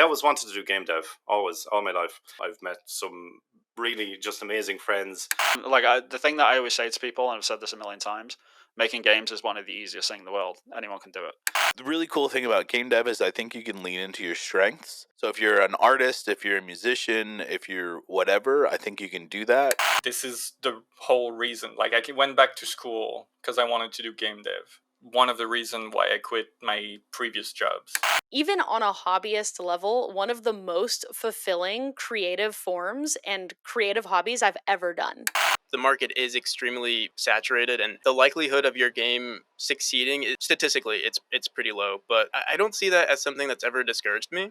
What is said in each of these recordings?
always wanted to do game dev, always, all my life. I've met some really just amazing friends. The thing that I always say to people, and I've said this a million times, making games is one of the easiest things in the world. Anyone can do it. The really cool thing about game dev is I think you can lean into your strengths. So if you're an artist, if you're a musician, if you're whatever, I think you can do that. This is the whole reason. Like, I went back to school because I wanted to do game dev. One of the reasons why I quit my previous jobs. Even on a hobbyist level, one of the most fulfilling creative forms and creative hobbies I've ever done. The market is extremely saturated, and the likelihood of your game succeeding, statistically, it's pretty low. But I don't see that as something that's ever discouraged me.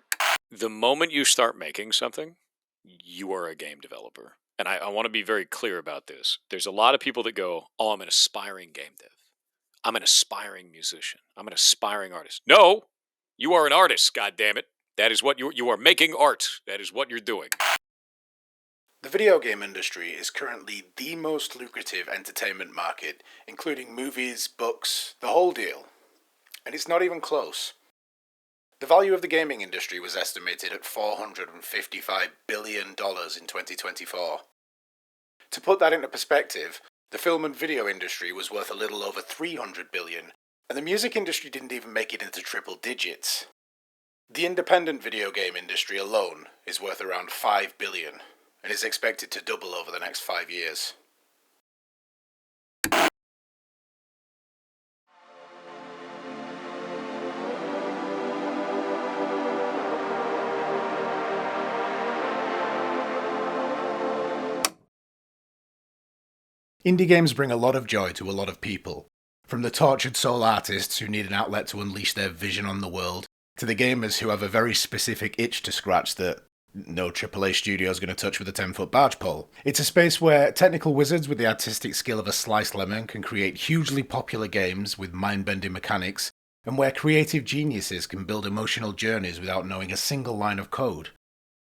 The moment you start making something, you are a game developer. And I want to be very clear about this. There's a lot of people that go, oh, I'm an aspiring game dev. I'm an aspiring musician. I'm an aspiring artist. No, you are an artist, goddammit. That is what you are making art. That is what you're doing. The video game industry is currently the most lucrative entertainment market, including movies, books, the whole deal. And it's not even close. The value of the gaming industry was estimated at $455 billion in 2024. To put that into perspective, the film and video industry was worth a little over $300 billion, and the music industry didn't even make it into triple digits. The independent video game industry alone is worth around $5 billion, and is expected to double over the next 5 years. Indie games bring a lot of joy to a lot of people, from the tortured soul artists who need an outlet to unleash their vision on the world, to the gamers who have a very specific itch to scratch that no AAA studio is going to touch with a 10-foot barge pole. It's a space where technical wizards with the artistic skill of a sliced lemon can create hugely popular games with mind-bending mechanics, and where creative geniuses can build emotional journeys without knowing a single line of code.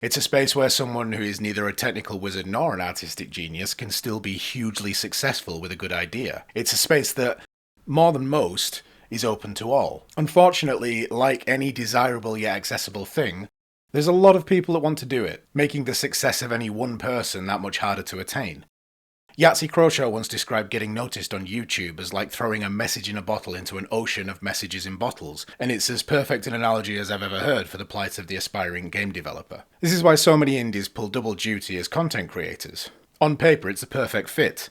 It's a space where someone who is neither a technical wizard nor an artistic genius can still be hugely successful with a good idea. It's a space that, more than most, is open to all. Unfortunately, like any desirable yet accessible thing, there's a lot of people that want to do it, making the success of any one person that much harder to attain. Yahtzee Croshaw once described getting noticed on YouTube as like throwing a message in a bottle into an ocean of messages in bottles, and it's as perfect an analogy as I've ever heard for the plight of the aspiring game developer. This is why so many indies pull double duty as content creators. On paper, it's a perfect fit.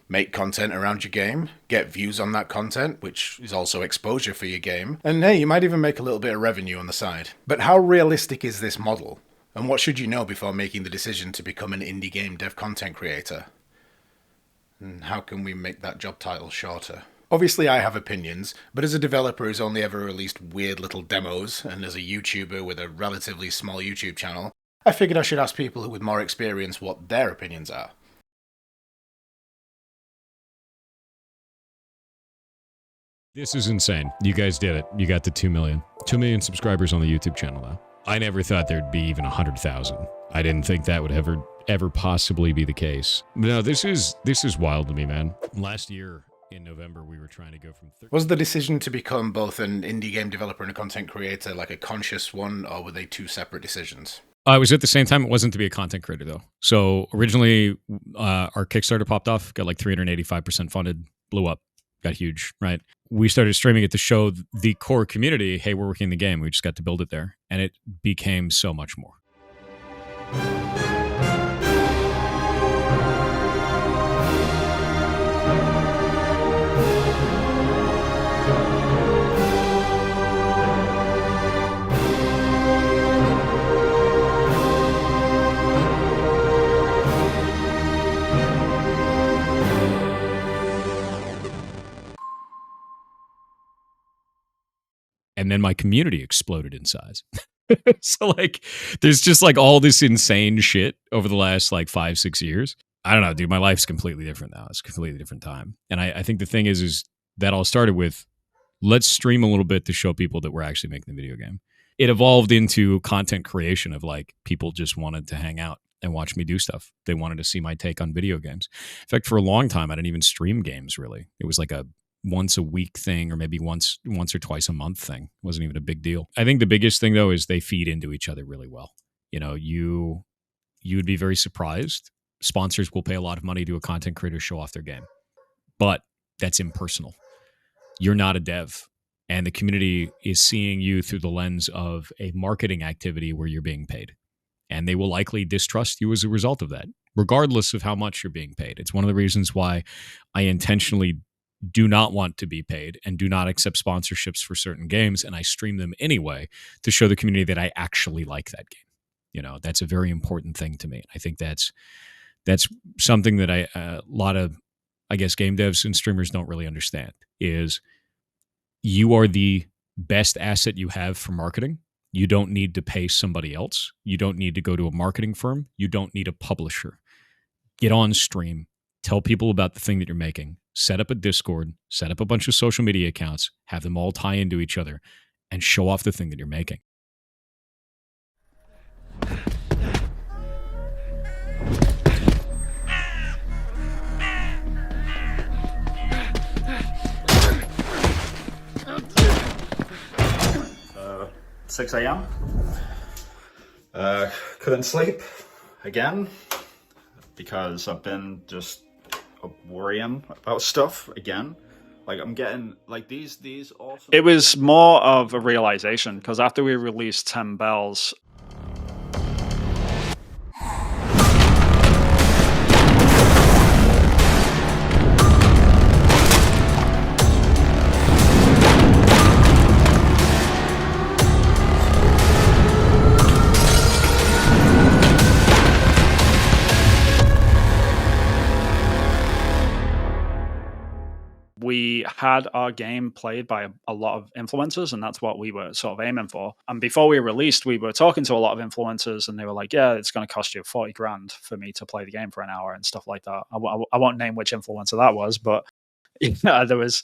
Make content around your game, get views on that content, which is also exposure for your game, and hey, you might even make a little bit of revenue on the side. But how realistic is this model? And what should you know before making the decision to become an indie game dev content creator? And how can we make that job title shorter? Obviously I have opinions, but as a developer who's only ever released weird little demos, and as a YouTuber with a relatively small YouTube channel, I figured I should ask people with more experience what their opinions are. This is insane. You guys did it. You got to 2 million. 2 million subscribers on the YouTube channel now. I never thought there'd be even 100,000. I didn't think that would ever possibly be the case. No, this is wild to me, man. Last year in November, we were trying to go from... Was the decision to become both an indie game developer and a content creator like a conscious one, or were they two separate decisions? It was at the same time. It wasn't to be a content creator, though. So originally, our Kickstarter popped off, got like 385% funded, blew up, got huge, right? We started streaming it to show the core community, hey, we're working the game. We just got to build it there. And it became so much more. And then my community exploded in size. So like, there's just like all this insane shit over the last like 5-6 years. I don't know, dude, my life's completely different now. It's a completely different time. And I think the thing is that all started with, let's stream a little bit to show people that we're actually making the video game. It evolved into content creation of like, people just wanted to hang out and watch me do stuff. They wanted to see my take on video games. In fact, for a long time, I didn't even stream games really. It was like once a week thing or maybe once or twice a month thing. It wasn't even a big deal. I think the biggest thing though is they feed into each other really well. You know, you'd be very surprised. Sponsors will pay a lot of money to a content creator to show off their game, but that's impersonal. You're not a dev, and the community is seeing you through the lens of a marketing activity where you're being paid, and they will likely distrust you as a result of that, regardless of how much you're being paid. It's one of the reasons why I intentionally do not want to be paid and do not accept sponsorships for certain games, and I stream them anyway to show the community that I actually like that game. You know, that's a very important thing to me. I think that's something that a lot of, I guess, game devs and streamers don't really understand, is you are the best asset you have for marketing. You don't need to pay somebody else. You don't need to go to a marketing firm. You don't need a publisher. Get on stream, tell people about the thing that you're making, set up a Discord, set up a bunch of social media accounts, have them all tie into each other, and show off the thing that you're making. Uh, 6 a.m. Couldn't sleep again because I've been just worrying about stuff again. Like I'm getting like these also. It was more of a realization because after we released 10 Bells, we had our game played by a lot of influencers, and that's what we were sort of aiming for. And before we released, we were talking to a lot of influencers, and they were like, yeah, it's going to cost you 40 grand for me to play the game for an hour and stuff like that. I won't name which influencer that was, but yeah, there was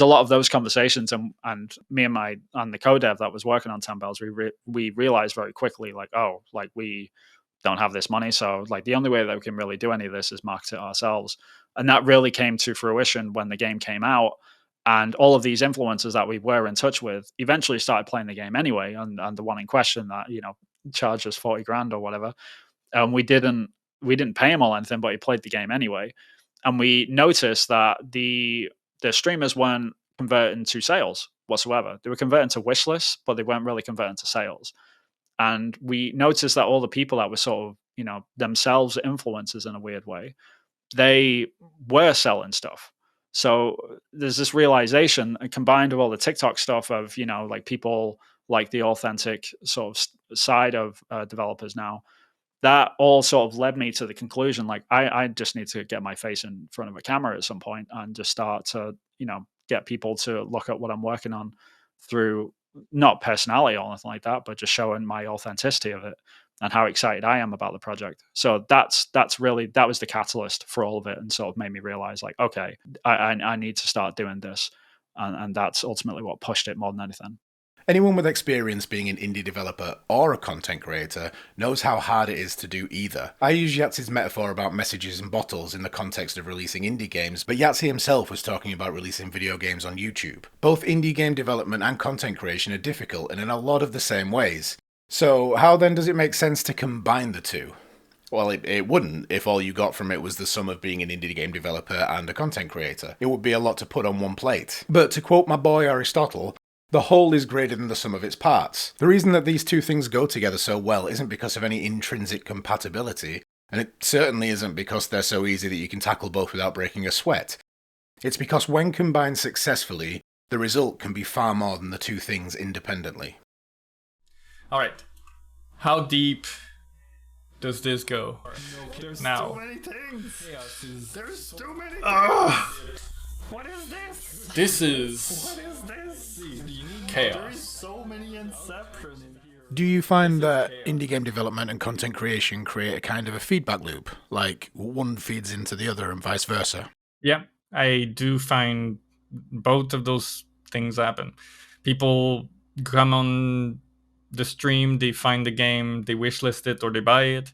a lot of those conversations, and me and the co-dev that was working on 10 Bells, we realized very quickly, like, oh, like we don't have this money, so like the only way that we can really do any of this is market it ourselves. And that really came to fruition when the game came out, and all of these influencers that we were in touch with eventually started playing the game anyway. And the one in question that, you know, charged us 40 grand or whatever, we didn't pay him or anything, but he played the game anyway. And we noticed that the streamers weren't converting to sales whatsoever. They were converting to wish lists, but they weren't really converting to sales. And we noticed that all the people that were sort of, you know, themselves influencers in a weird way, they were selling stuff. So there's this realization, combined with all the TikTok stuff of, you know, like people like the authentic sort of side of developers now, that all sort of led me to the conclusion, like, I just need to get my face in front of a camera at some point and just start to, you know, get people to look at what I'm working on through not personality or anything like that, but just showing my authenticity of it and how excited I am about the project. So that was the catalyst for all of it, and sort of made me realize, like, okay, I need to start doing this, and that's ultimately what pushed it more than anything. Anyone with experience being an indie developer or a content creator knows how hard it is to do either. I use Yahtzee's metaphor about messages and bottles in the context of releasing indie games, but Yahtzee himself was talking about releasing video games on YouTube. Both indie game development and content creation are difficult and in a lot of the same ways. So how then does it make sense to combine the two? Well, it wouldn't if all you got from it was the sum of being an indie game developer and a content creator. It would be a lot to put on one plate. But to quote my boy Aristotle, the whole is greater than the sum of its parts. The reason that these two things go together so well isn't because of any intrinsic compatibility, and it certainly isn't because they're so easy that you can tackle both without breaking a sweat. It's because when combined successfully, the result can be far more than the two things independently. All right, how deep does this go? There's now. too many things. There's too many things. What is this? This is What is this? chaos. There is so many inception in here. Do you find that indie game development and content creation create a kind of a feedback loop? Like one feeds into the other and vice versa? Yeah, I do find both of those things happen. People come on the stream, they find the game, they wishlist it or they buy it.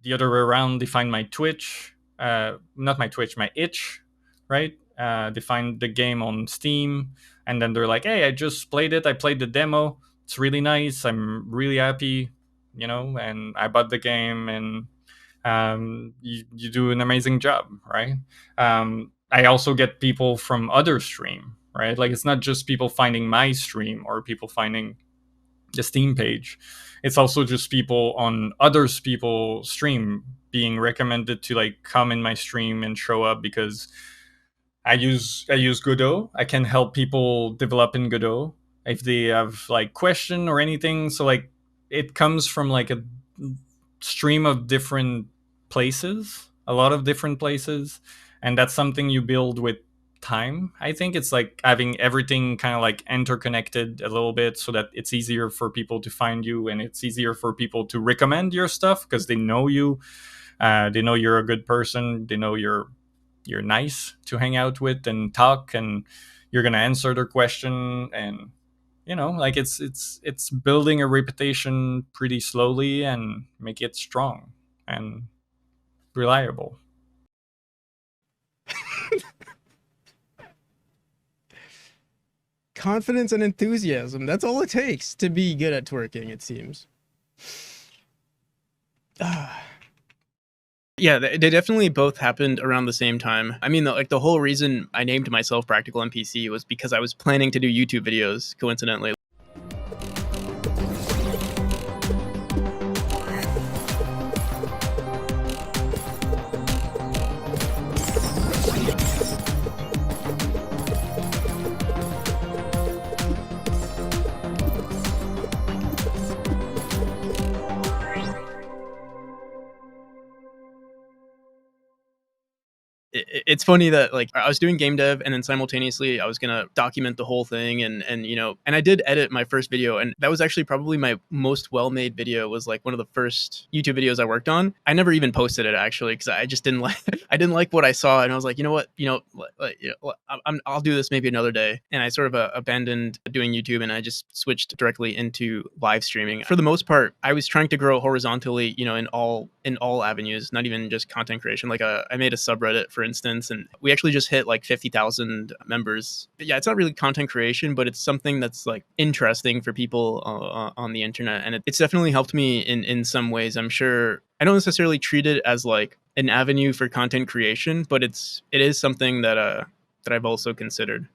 the other way around, they find my Twitch, not my Twitch, my itch, right? They find the game on Steam, and then they're like, hey, I just played it. I played the demo. It's really nice. I'm really happy, you know, and I bought the game, and you do an amazing job, right? I also get people from other stream, right? Like, it's not just people finding my stream or people finding the Steam page. It's also just people on others people's stream being recommended to like come in my stream and show up because I use Godot. I can help people develop in Godot if they have like question or anything. So like it comes from like a stream of different places, a lot of different places, and that's something you build with time. I think it's like having everything kind of like interconnected a little bit so that it's easier for people to find you, and it's easier for people to recommend your stuff because they know you, they know you're a good person, they know you're nice to hang out with and talk, and you're gonna answer their question. And you know, like it's building a reputation pretty slowly and make it strong and reliable. Confidence and enthusiasm. That's all it takes to be good at twerking, it seems. Yeah, they definitely both happened around the same time. I mean, the whole reason I named myself Practical NPC was because I was planning to do YouTube videos, coincidentally. It's funny that like I was doing game dev and then simultaneously I was gonna document the whole thing, and you know, and I did edit my first video, and that was actually probably my most well-made video. Was like one of the first YouTube videos I worked on. I never even posted it actually because I just didn't like I didn't like what I saw, and I was like, you know what, I'll do this maybe another day. And I sort of abandoned doing YouTube, and I just switched directly into live streaming. For the most part, I was trying to grow horizontally, you know, in all avenues, not even just content creation. Like I made a subreddit, for instance, and we actually just hit like 50,000 members. But yeah, it's not really content creation, but it's something that's like interesting for people on the internet, and it's definitely helped me in some ways. I'm sure I don't necessarily treat it as like an avenue for content creation, but it is something that I've also considered.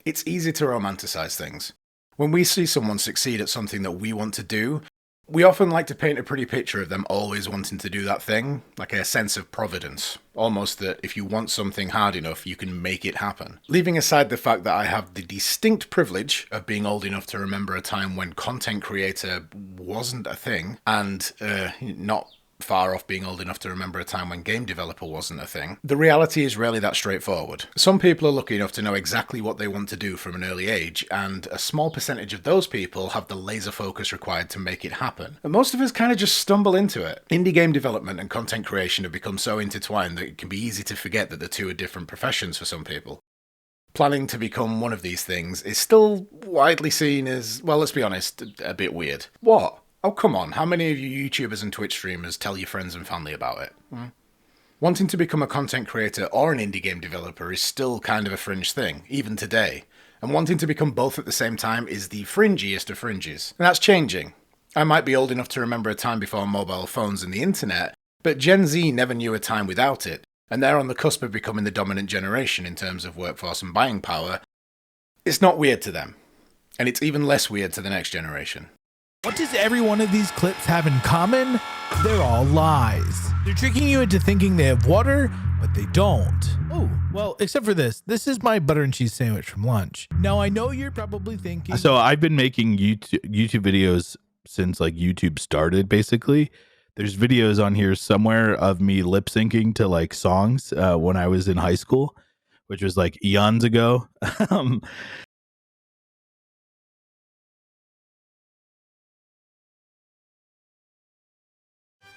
It's easy to romanticize things. When we see someone succeed at something that we want to do, we often like to paint a pretty picture of them always wanting to do that thing, like a sense of providence. Almost that if you want something hard enough, you can make it happen. Leaving aside the fact that I have the distinct privilege of being old enough to remember a time when content creator wasn't a thing, and not far off being old enough to remember a time when game developer wasn't a thing, the reality is rarely that straightforward. Some people are lucky enough to know exactly what they want to do from an early age, and a small percentage of those people have the laser focus required to make it happen. And most of us kind of just stumble into it. Indie game development and content creation have become so intertwined that it can be easy to forget that the two are different professions for some people. Planning to become one of these things is still widely seen as, well, let's be honest, a bit weird. What? Oh, come on, how many of you YouTubers and Twitch streamers tell your friends and family about it? Wanting to become a content creator or an indie game developer is still kind of a fringe thing, even today. And wanting to become both at the same time is the fringiest of fringes. And that's changing. I might be old enough to remember a time before mobile phones and the internet, but Gen Z never knew a time without it, and they're on the cusp of becoming the dominant generation in terms of workforce and buying power. It's not weird to them. And it's even less weird to the next generation. What does every one of these clips have in common? They're all lies. They're tricking you into thinking they have water, but they don't. Oh, well, except for this. This is my butter and cheese sandwich from lunch. Now, I know you're probably thinking... So I've been making YouTube videos since like YouTube started, basically. There's videos on here somewhere of me lip syncing to like songs when I was in high school, which was like eons ago.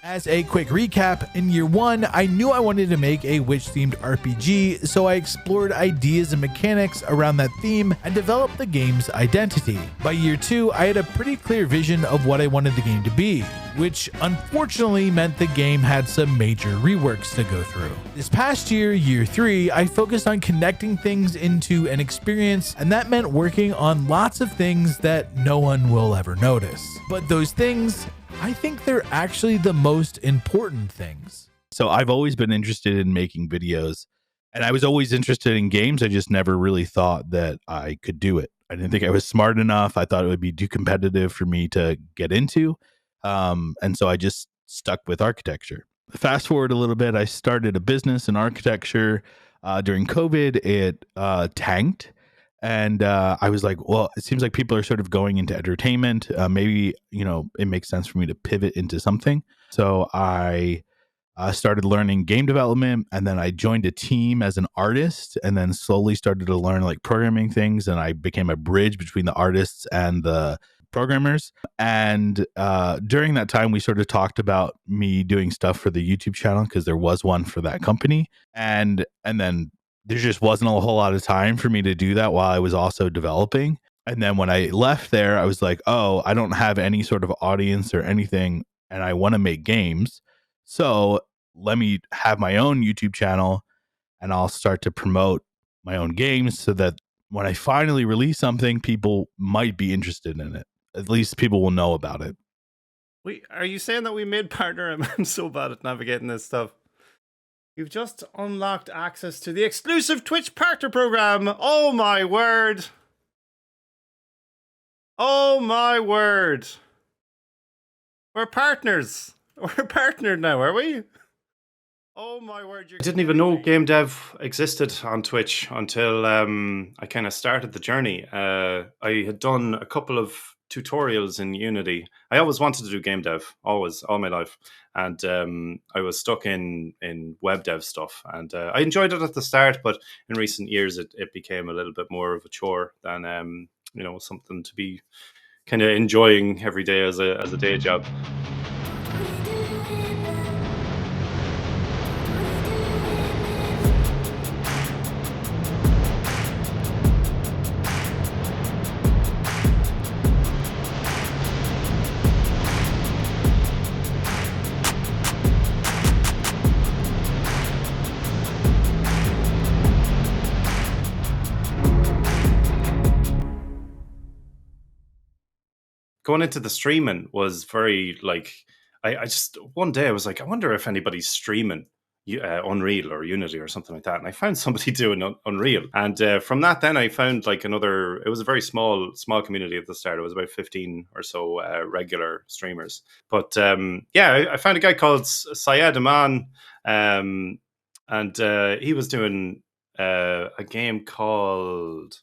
As a quick recap, in year one, I knew I wanted to make a witch-themed RPG, so I explored ideas and mechanics around that theme and developed the game's identity. By year two, I had a pretty clear vision of what I wanted the game to be. which unfortunately meant the game had some major reworks to go through. This past year, year 3, I focused on connecting things into an experience, and that meant working on lots of things that no one will ever notice. But those things, I think they're actually the most important things. So I've always been interested in making videos, and I was always interested in games. I just never really thought that I could do it. I didn't think I was smart enough. I thought it would be too competitive for me to get into. And so I just stuck with architecture. Fast forward a little bit, I started a business in architecture. During COVID, it tanked. And I was like, well, it seems like people are sort of going into entertainment. Maybe, it makes sense for me to pivot into something. So I started learning game development, and then I joined a team as an artist, and then slowly started to learn like programming things. And I became a bridge between the artists and the programmers. And during that time, we sort of talked about me doing stuff for the YouTube channel, because there was one for that company. And then there just wasn't a whole lot of time for me to do that while I was also developing. And then when I left there, I was like, oh, I don't have any sort of audience or anything, and I want to make games. So let me have my own YouTube channel, and I'll start to promote my own games so that when I finally release something, people might be interested in it. At least people will know about it. Wait, are you saying that we made partner? I'm so bad at navigating this stuff. You've just unlocked access to the exclusive Twitch partner program. Oh my word. Oh my word. We're partners. We're partnered now, are we? Oh my word. I didn't even know game dev existed on Twitch until I kind of started the journey. I had done a couple of tutorials in Unity. I always wanted to do game dev, always, all my life. And I was stuck in web dev stuff. And I enjoyed it at the start, but in recent years, it became a little bit more of a chore than, something to be kind of enjoying every day as a day job. Going into the streaming was very I just one day I was like, I wonder if anybody's streaming Unreal or Unity or something like that, and I found somebody doing Unreal, and from that then I found it was a very small community at the start. It was about 15 or so regular streamers, but I found a guy called Syed Aman, and he was doing a game called,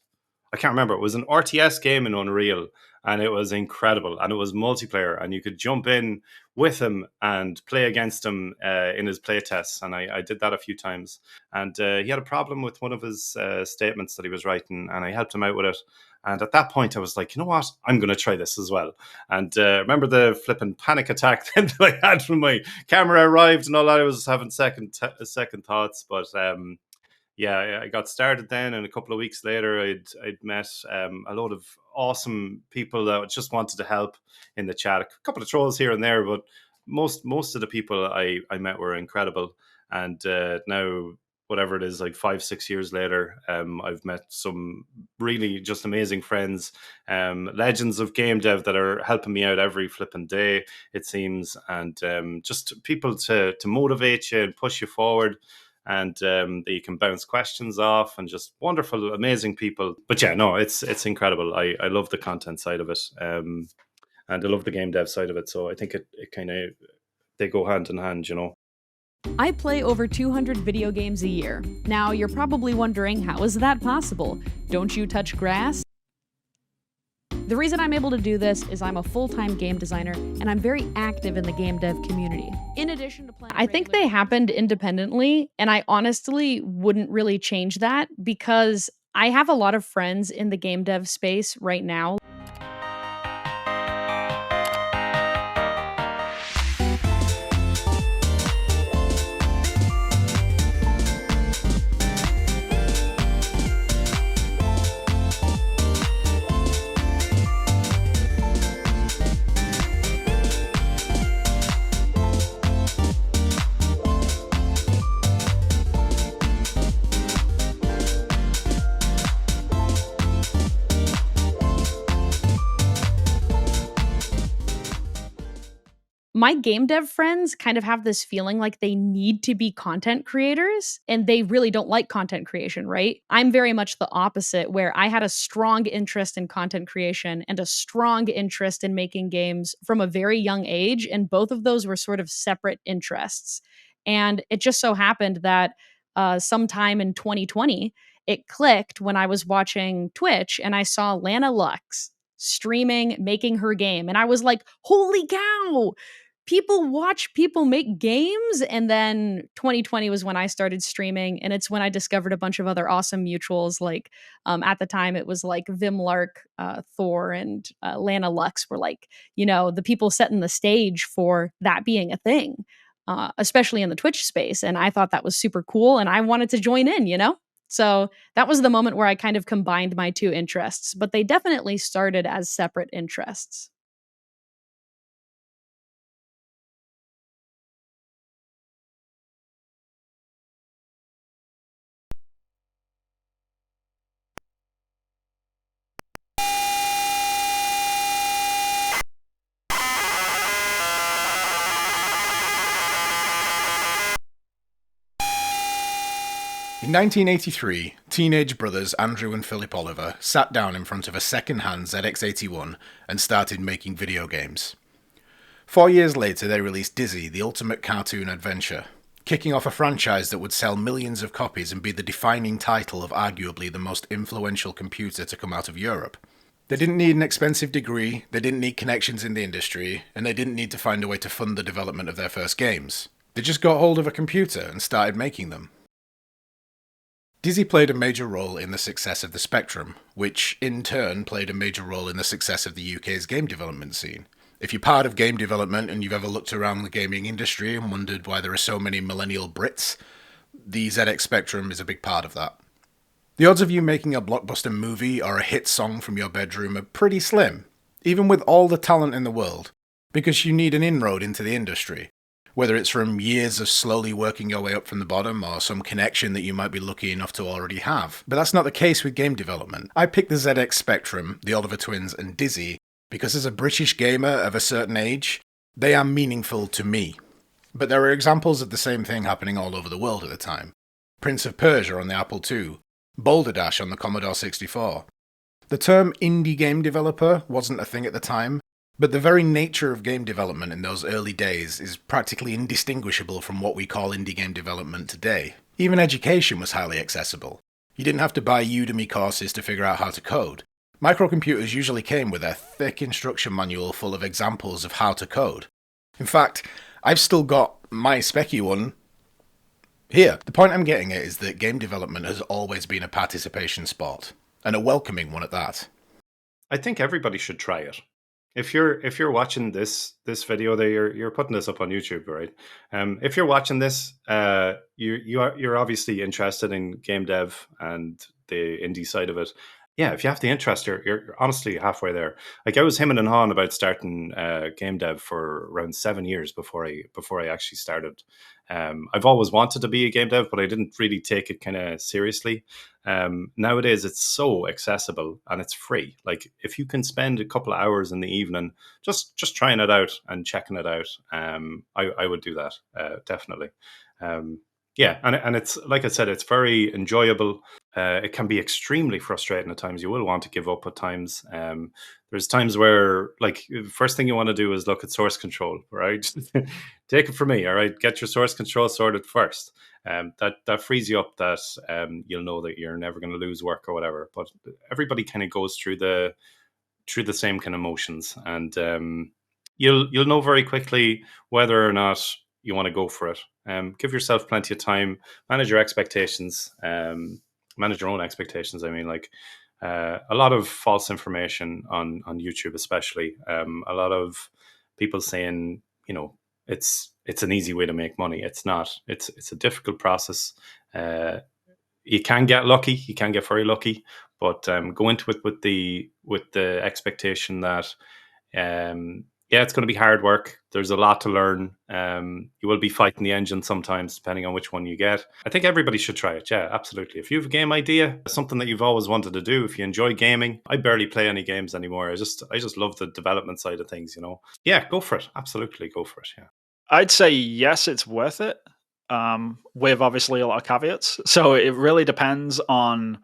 I can't remember, it was an RTS game in Unreal, and it was incredible, and it was multiplayer, and you could jump in with him and play against him in his playtests, and I did that a few times. And he had a problem with one of his statements that he was writing, and I helped him out with it. And at that point, I was like, you know what? I'm going to try this as well. And remember the flipping panic attack that I had when my camera arrived and all that? I was having second thoughts, but I got started then, and a couple of weeks later, I'd met a load of awesome people that just wanted to help in the chat. A couple of trolls here and there, but most of the people I met were incredible. And now, whatever it is, like 5-6 years later, I've met some really just amazing friends, legends of game dev that are helping me out every flipping day, it seems, and just people to motivate you and push you forward. And that you can bounce questions off, and just wonderful, amazing people. But yeah, no, it's incredible. I love the content side of it, and I love the game dev side of it. So I think it kind of, they go hand in hand, I play over 200 video games a year. Now you're probably wondering, how is that possible? Don't you touch grass? The reason I'm able to do this is I'm a full-time game designer, and I'm very active in the game dev community. In addition to playing, I think they happened independently, and I honestly wouldn't really change that, because I have a lot of friends in the game dev space right now. my game dev friends kind of have this feeling like they need to be content creators and they really don't like content creation, right? I'm very much the opposite, where I had a strong interest in content creation and a strong interest in making games from a very young age. And both of those were sort of separate interests. And it just so happened that sometime in 2020, it clicked when I was watching Twitch and I saw Lana Lux streaming, making her game. And I was like, holy cow, people watch people make games. And then 2020 was when I started streaming. And it's when I discovered a bunch of other awesome mutuals. Like at the time, it was like Vimlark, Thor, and Lana Lux were like, the people setting the stage for that being a thing. Especially in the Twitch space. And I thought that was super cool. And I wanted to join in. So that was the moment where I kind of combined my two interests, but they definitely started as separate interests. In 1983, teenage brothers Andrew and Philip Oliver sat down in front of a second-hand ZX81 and started making video games. 4 years later, they released Dizzy, the ultimate cartoon adventure, kicking off a franchise that would sell millions of copies and be the defining title of arguably the most influential computer to come out of Europe. They didn't need an expensive degree, they didn't need connections in the industry, and they didn't need to find a way to fund the development of their first games. They just got hold of a computer and started making them. Dizzy played a major role in the success of the Spectrum, which in turn played a major role in the success of the UK's game development scene. If you're part of game development and you've ever looked around the gaming industry and wondered why there are so many millennial Brits, the ZX Spectrum is a big part of that. The odds of you making a blockbuster movie or a hit song from your bedroom are pretty slim, even with all the talent in the world, because you need an inroad into the industry. Whether it's from years of slowly working your way up from the bottom or some connection that you might be lucky enough to already have. But that's not the case with game development. I picked the ZX Spectrum, the Oliver Twins, and Dizzy because as a British gamer of a certain age, they are meaningful to me. But there are examples of the same thing happening all over the world at the time. Prince of Persia on the Apple II, Boulder Dash on the Commodore 64. The term indie game developer wasn't a thing at the time, but the very nature of game development in those early days is practically indistinguishable from what we call indie game development today. Even education was highly accessible. You didn't have to buy Udemy courses to figure out how to code. Microcomputers usually came with a thick instruction manual full of examples of how to code. In fact, I've still got my specky one here. The point I'm getting at is that game development has always been a participation sport, and a welcoming one at that. I think everybody should try it. If you're watching this video, that you're putting this up on YouTube, right? If you're watching this, you're obviously interested in game dev and the indie side of it. Yeah, if you have the interest, you're honestly halfway there. Like I was hemming and hawing about starting game dev for around 7 years before I actually started. I've always wanted to be a game dev, but I didn't really take it kind of seriously. Nowadays, it's so accessible and it's free. Like if you can spend a couple of hours in the evening just trying it out and checking it out, I would do that definitely. Yeah, and it's like I said, it's very enjoyable. It can be extremely frustrating at times. You will want to give up at times. There's times where, like, the first thing you want to do is look at source control, right? Take it from me, all right? Get your source control sorted first. That frees you up. That you'll know that you're never going to lose work or whatever. But everybody kind of goes through the same kind of motions, and you'll know very quickly whether or not you want to go for it. Give yourself plenty of time. Manage your expectations. Manage your own expectations. I mean, like a lot of false information on YouTube, especially. A lot of people saying, it's an easy way to make money. It's not. It's a difficult process. You can get lucky. You can get very lucky, but go into it with the expectation that Yeah, it's going to be hard work. There's a lot to learn. You will be fighting the engine sometimes, depending on which one you get. I think everybody should try it. Yeah, absolutely. If you have a game idea, something that you've always wanted to do, if you enjoy gaming, I barely play any games anymore. I just love the development side of things, you know. Yeah, go for it. Absolutely, go for it. Yeah. I'd say yes, it's worth it. With obviously a lot of caveats. So it really depends on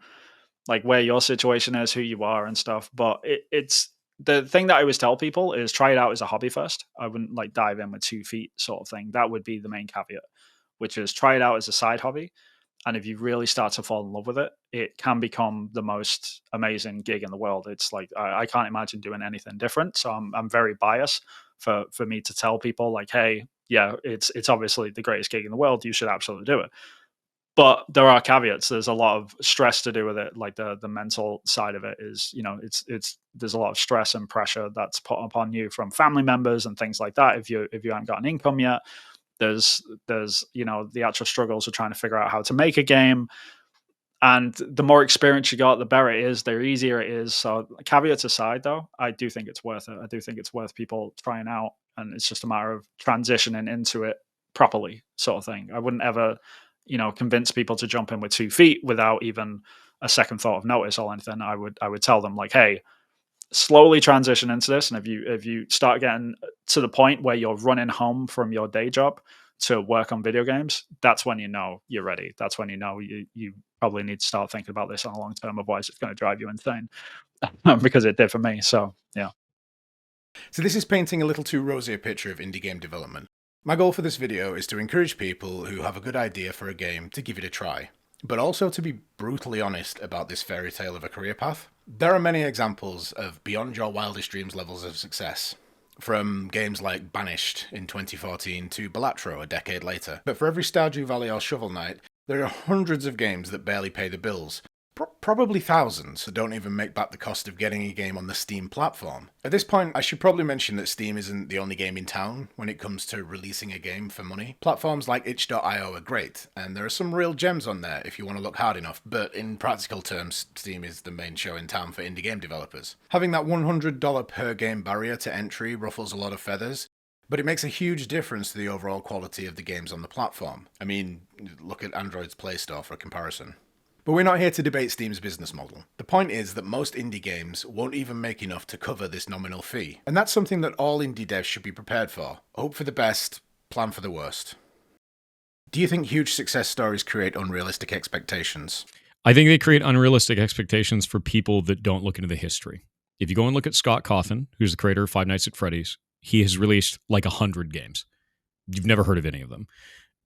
like where your situation is, who you are, and stuff. But it's the thing that I always tell people is try it out as a hobby first. I wouldn't like dive in with 2 feet sort of thing. That would be the main caveat, which is try it out as a side hobby. And if you really start to fall in love with it, it can become the most amazing gig in the world. It's like I can't imagine doing anything different. So I'm very biased for me to tell people like, hey, yeah, it's obviously the greatest gig in the world. You should absolutely do it. But there are caveats. There's a lot of stress to do with it. Like the mental side of it is, you know, it's there's a lot of stress and pressure that's put upon you from family members and things like that. If you haven't got an income yet, there's you know the actual struggles of trying to figure out how to make a game. And the more experience you got, the better it is, the easier it is. So caveats aside, though, I do think it's worth it. I do think it's worth people trying out, and it's just a matter of transitioning into it properly, sort of thing. I wouldn't ever, you know, convince people to jump in with 2 feet without even a second thought of notice or anything. I would tell them like, hey, slowly transition into this, and if you start getting to the point where you're running home from your day job to work on video games, that's when you know you're ready. That's when you know you probably need to start thinking about this on a long term. Otherwise, it's going to drive you insane, because it did for me. So yeah. So this is painting a little too rosy a picture of indie game development. My goal for this video is to encourage people who have a good idea for a game to give it a try, but also to be brutally honest about this fairy tale of a career path. There are many examples of beyond your wildest dreams levels of success, from games like Banished in 2014 to Balatro a decade later. But for every Stardew Valley or Shovel Knight, there are hundreds of games that barely pay the bills. Probably thousands that don't even make back the cost of getting a game on the Steam platform. At this point, I should probably mention that Steam isn't the only game in town when it comes to releasing a game for money. Platforms like itch.io are great, and there are some real gems on there if you want to look hard enough, but in practical terms, Steam is the main show in town for indie game developers. Having that $100 per game barrier to entry ruffles a lot of feathers, but it makes a huge difference to the overall quality of the games on the platform. I mean, look at Android's Play Store for comparison. But we're not here to debate Steam's business model. The point is that most indie games won't even make enough to cover this nominal fee. And that's something that all indie devs should be prepared for. Hope for the best, plan for the worst. Do you think huge success stories create unrealistic expectations? I think they create unrealistic expectations for people that don't look into the history. If you go and look at Scott Cawthon, who's the creator of Five Nights at Freddy's, he has released like 100 games. You've never heard of any of them.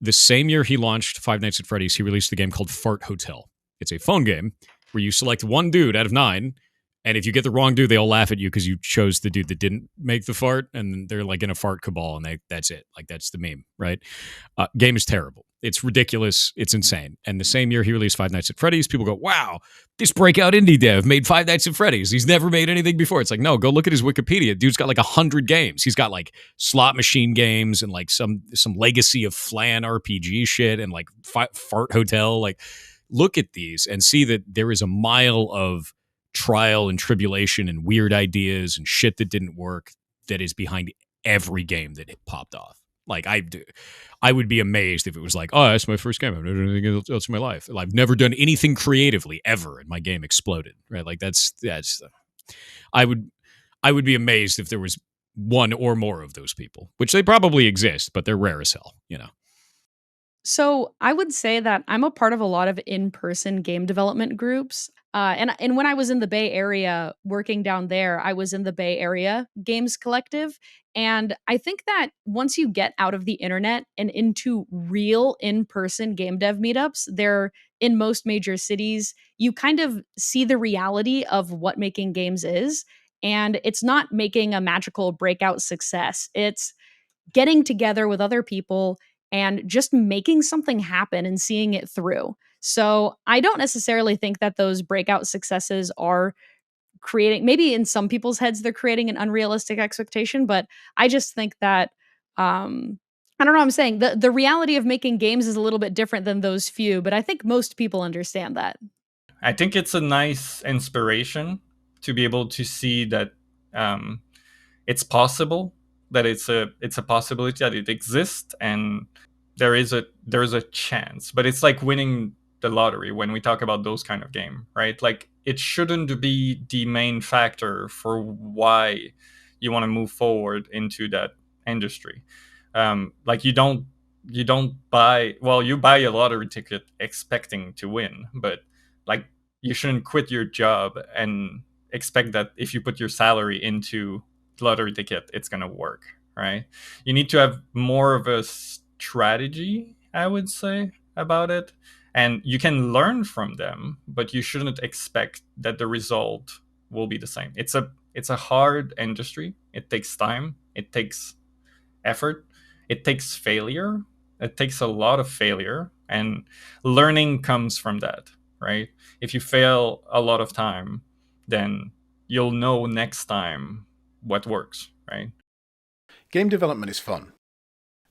The same year he launched Five Nights at Freddy's, he released a game called Fart Hotel. It's a phone game where you select one dude out of 9, and if you get the wrong dude, they all laugh at you because you chose the dude that didn't make the fart, and they're like in a fart cabal, and that's it. Like, that's the meme, right? Game is terrible. It's ridiculous. It's insane. And the same year he released Five Nights at Freddy's, people go, wow, this breakout indie dev made Five Nights at Freddy's. He's never made anything before. It's like, no, go look at his Wikipedia. Dude's got like 100 games. He's got like slot machine games and like some legacy of Flan RPG shit and like Fart Hotel. Like, look at these and see that there is a mile of trial and tribulation and weird ideas and shit that didn't work that is behind every game that it popped off. Like, I would be amazed if it was like, oh, that's my first game. I've never done anything else in my life. I've never done anything creatively ever, and my game exploded. Right? Like, that's. I would be amazed if there was one or more of those people, which they probably exist, but they're rare as hell. You know. So I would say that I'm a part of a lot of in-person game development groups. And when I was in the Bay Area working down there, I was in the Bay Area Games Collective. And I think that once you get out of the internet and into real in-person game dev meetups, they're in most major cities, you kind of see the reality of what making games is. And it's not making a magical breakout success. It's getting together with other people and just making something happen and seeing it through. So I don't necessarily think that those breakout successes are creating, maybe in some people's heads, they're creating an unrealistic expectation, but I just think that, I don't know what I'm saying. The reality of making games is a little bit different than those few, but I think most people understand that. I think it's a nice inspiration to be able to see that it's possible that it's a possibility, that it exists, and there is a chance. But it's like winning the lottery when we talk about those kind of game, right? Like, it shouldn't be the main factor for why you want to move forward into that industry. Like, you don't buy, well, you buy a lottery ticket expecting to win, but like, you shouldn't quit your job and expect that if you put your salary into the lottery ticket, it's going to work, right? You need to have more of a strategy, I would say, about it. And you can learn from them, but you shouldn't expect that the result will be the same. It's a hard industry. It takes time. It takes effort. It takes failure. It takes a lot of failure, and learning comes from that, right? If you fail a lot of time, then you'll know next time what works, right? Game development is fun.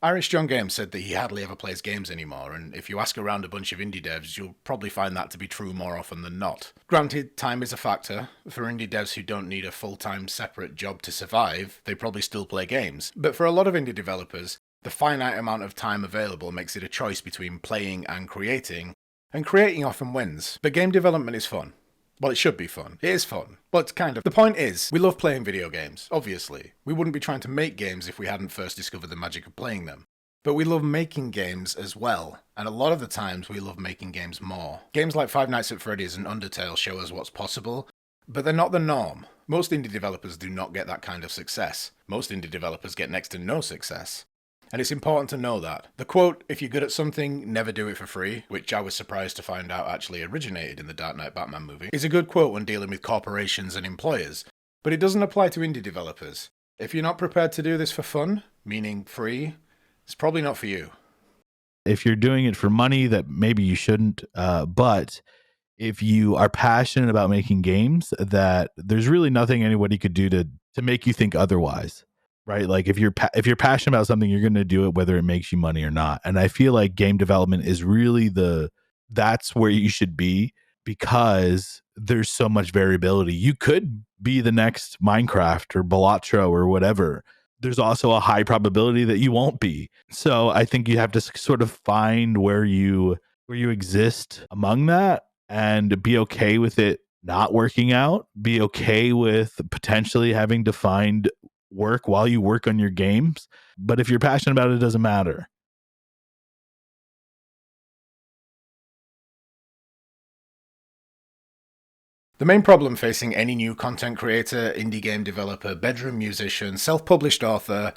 IrishJohnGames said that he hardly ever plays games anymore, and if you ask around a bunch of indie devs, you'll probably find that to be true more often than not. Granted, time is a factor. For indie devs who don't need a full-time separate job to survive, they probably still play games. But for a lot of indie developers, the finite amount of time available makes it a choice between playing and creating often wins. But game development is fun. Well, it should be fun. It is fun. But kind of. The point is, we love playing video games, obviously. We wouldn't be trying to make games if we hadn't first discovered the magic of playing them. But we love making games as well, and a lot of the times we love making games more. Games like Five Nights at Freddy's and Undertale show us what's possible, but they're not the norm. Most indie developers do not get that kind of success. Most indie developers get next to no success. And it's important to know that. The quote, "If you're good at something, never do it for free," which I was surprised to find out actually originated in the Dark Knight Batman movie, is a good quote when dealing with corporations and employers. But it doesn't apply to indie developers. If you're not prepared to do this for fun, meaning free, it's probably not for you. If you're doing it for money, that maybe you shouldn't. But if you are passionate about making games, that there's really nothing anybody could do to make you think otherwise. Right? Like, if you're passionate about something, you're going to do it whether it makes you money or not. And I feel like game development is really that's where you should be, because there's so much variability. You could be the next Minecraft or Balatro or whatever. There's also a high probability that you won't be. So I think you have to sort of find where you exist among that, and be okay with it not working out. Be okay with potentially having to find work while you work on your games. But if you're passionate about it, it doesn't matter. The main problem facing any new content creator, indie game developer, bedroom musician, self-published author,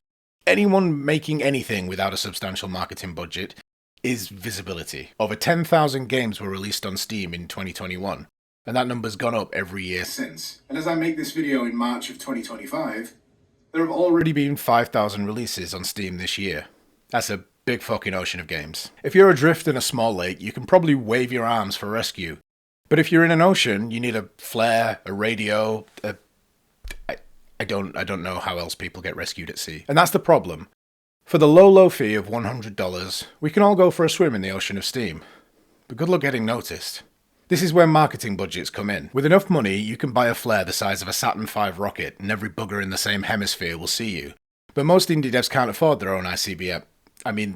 anyone making anything without a substantial marketing budget, is visibility. Over 10,000 games were released on Steam in 2021, and that number's gone up every year since. And as I make this video in March of 2025, there have already been 5,000 releases on Steam this year. That's a big fucking ocean of games. If you're adrift in a small lake, you can probably wave your arms for rescue. But if you're in an ocean, you need a flare, a radio, I don't know how else people get rescued at sea. And that's the problem. For the low fee of $100, we can all go for a swim in the ocean of Steam. But good luck getting noticed. This is where marketing budgets come in. With enough money, you can buy a flare the size of a Saturn V rocket, and every bugger in the same hemisphere will see you. But most indie devs can't afford their own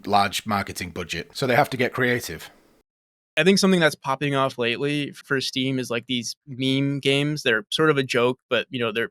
large marketing budget, so they have to get creative. I think something that's popping off lately for Steam is like these meme games. They're sort of a joke, but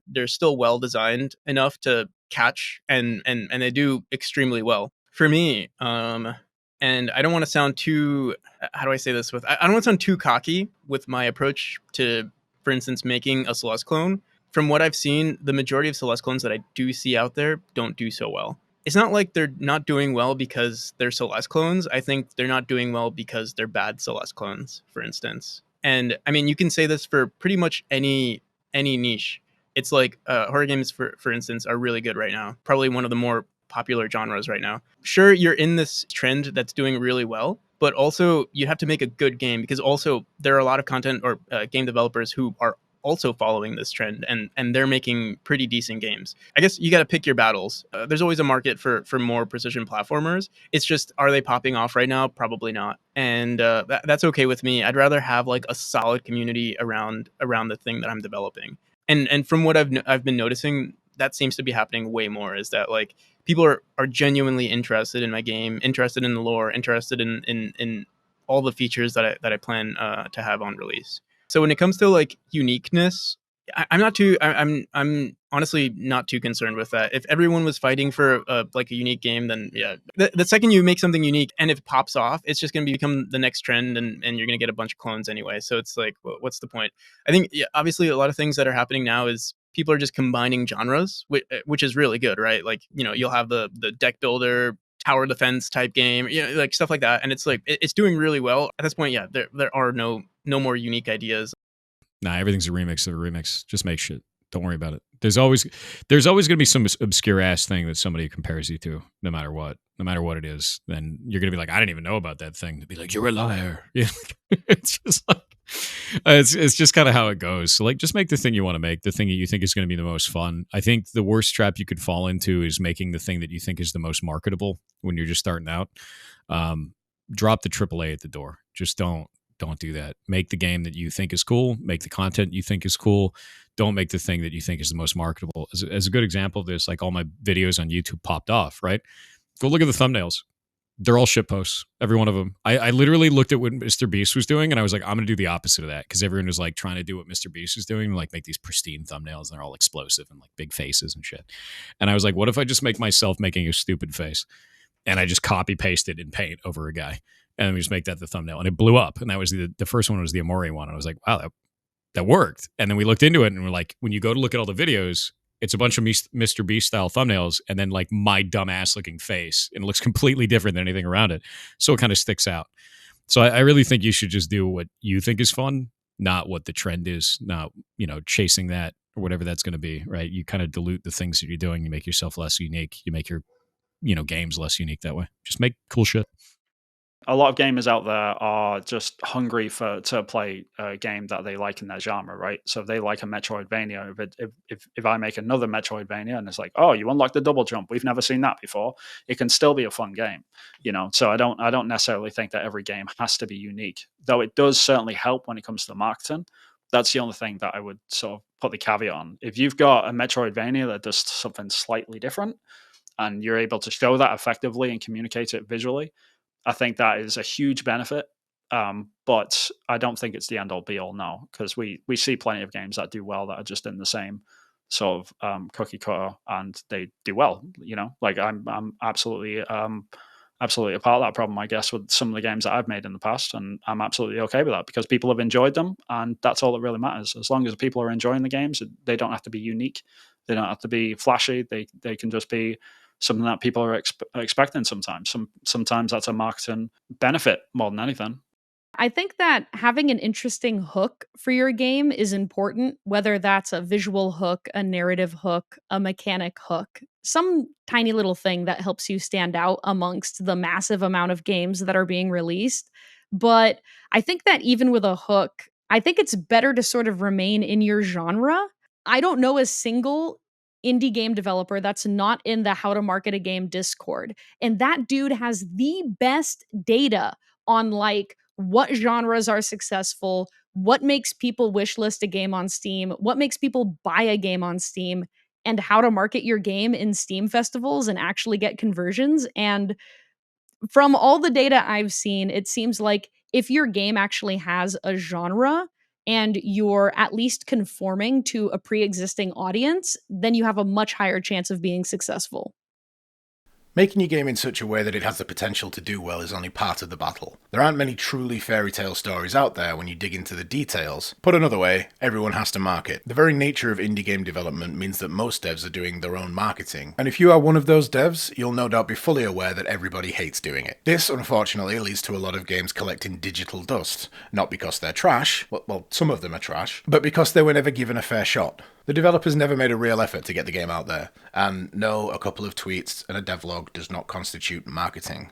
they're still well designed enough to catch, and they do extremely well. For me, and I don't want to sound too, how do I say this? I don't want to sound too cocky with my approach to, for instance, making a Celeste clone. From what I've seen, the majority of Celeste clones that I do see out there don't do so well. It's not like they're not doing well because they're Celeste clones. I think they're not doing well because they're bad Celeste clones, for instance. And I mean, you can say this for pretty much any niche. It's like horror games, for instance, are really good right now. Probably one of the more popular genres right now. Sure, you're in this trend that's doing really well, but also you have to make a good game, because also there are a lot of content or game developers who are also following this trend, and they're making pretty decent games. I guess you got to pick your battles. There's always a market for more precision platformers. It's just, are they popping off right now? Probably not. And that's okay with me. I'd rather have like a solid community around the thing that I'm developing. And from what I've been noticing, that seems to be happening way more, is that like people are genuinely interested in my game, interested in the lore, interested in all the features that I plan to have on release. So when it comes to like uniqueness, I'm honestly not too concerned with that. If everyone was fighting for like a unique game, then yeah, the second you make something unique and if it pops off, it's just going to become the next trend, and you're going to get a bunch of clones anyway. So it's like, what's the point? I think obviously a lot of things that are happening now is people are just combining genres, which is really good, right? Like, you know, you'll have the deck builder, tower defense type game, you know, like stuff like that, and it's like it's doing really well at this point. Yeah, there are no more unique ideas. Nah, everything's a remix of a remix. Just make shit. Don't worry about it. There's always going to be some obscure ass thing that somebody compares you to, no matter what it is. Then you're going to be like, I didn't even know about that thing. To be like, you're a liar. Yeah. It's just like, it's just kind of how it goes. So like, just make the thing you want to make, the thing that you think is going to be the most fun. I think the worst trap you could fall into is making the thing that you think is the most marketable when you're just starting out. Drop the AAA at the door. Just don't do that. Make the game that you think is cool. Make the content you think is cool. Don't make the thing that you think is the most marketable. As a good example of this, like all my videos on YouTube popped off, right? Go look at the thumbnails. They're all shit posts, every one of them. I literally looked at what Mr. Beast was doing, and I was like, I'm going to do the opposite of that, because everyone was like trying to do what Mr. Beast was doing, like make these pristine thumbnails, and they're all explosive and like big faces and shit. And I was like, what if I just make myself making a stupid face, and I just copy pasted in Paint over a guy, and we just make that the thumbnail, and it blew up. And that was the first one was the Amori one. And I was like, wow, that worked. And then we looked into it, and we're like, when you go to look at all the videos, it's a bunch of Mr. Beast style thumbnails, and then like my dumbass looking face, and it looks completely different than anything around it. So it kind of sticks out. So I really think you should just do what you think is fun, not what the trend is, not, you know, chasing that or whatever that's going to be, right? You kind of dilute the things that you're doing. You make yourself less unique. You make your, you know, games less unique that way. Just make cool shit. A lot of gamers out there are just hungry to play a game that they like in their genre, right? So if they like a Metroidvania, if I make another Metroidvania and it's like, oh, you unlock the double jump, we've never seen that before, it can still be a fun game, you know. So I don't necessarily think that every game has to be unique, though it does certainly help when it comes to marketing. That's the only thing that I would sort of put the caveat on. If you've got a Metroidvania that does something slightly different and you're able to show that effectively and communicate it visually, I think that is a huge benefit, but I don't think it's the end all be all now, because we see plenty of games that do well that are just in the same sort of cookie cutter, and they do well. You know, like I'm absolutely a part of that problem, I guess, with some of the games that I've made in the past, and I'm absolutely okay with that because people have enjoyed them, and that's all that really matters. As long as people are enjoying the games, they don't have to be unique, they don't have to be flashy. They can just be something that people are expecting sometimes. Sometimes that's a marketing benefit more than anything. I think that having an interesting hook for your game is important, whether that's a visual hook, a narrative hook, a mechanic hook, some tiny little thing that helps you stand out amongst the massive amount of games that are being released. But I think that even with a hook, I think it's better to sort of remain in your genre. I don't know a single indie game developer that's not in the How to Market a Game Discord. And that dude has the best data on like what genres are successful, what makes people wishlist a game on Steam, what makes people buy a game on Steam, and how to market your game in Steam festivals and actually get conversions. And from all the data I've seen, it seems like if your game actually has a genre and you're at least conforming to a pre-existing audience, then you have a much higher chance of being successful. Making your game in such a way that it has the potential to do well is only part of the battle. There aren't many truly fairy tale stories out there when you dig into the details. Put another way, everyone has to market. The very nature of indie game development means that most devs are doing their own marketing. And if you are one of those devs, you'll no doubt be fully aware that everybody hates doing it. This, unfortunately, leads to a lot of games collecting digital dust. Not because they're trash, well, some of them are trash, but because they were never given a fair shot. The developers never made a real effort to get the game out there, and no, a couple of tweets and a devlog does not constitute marketing.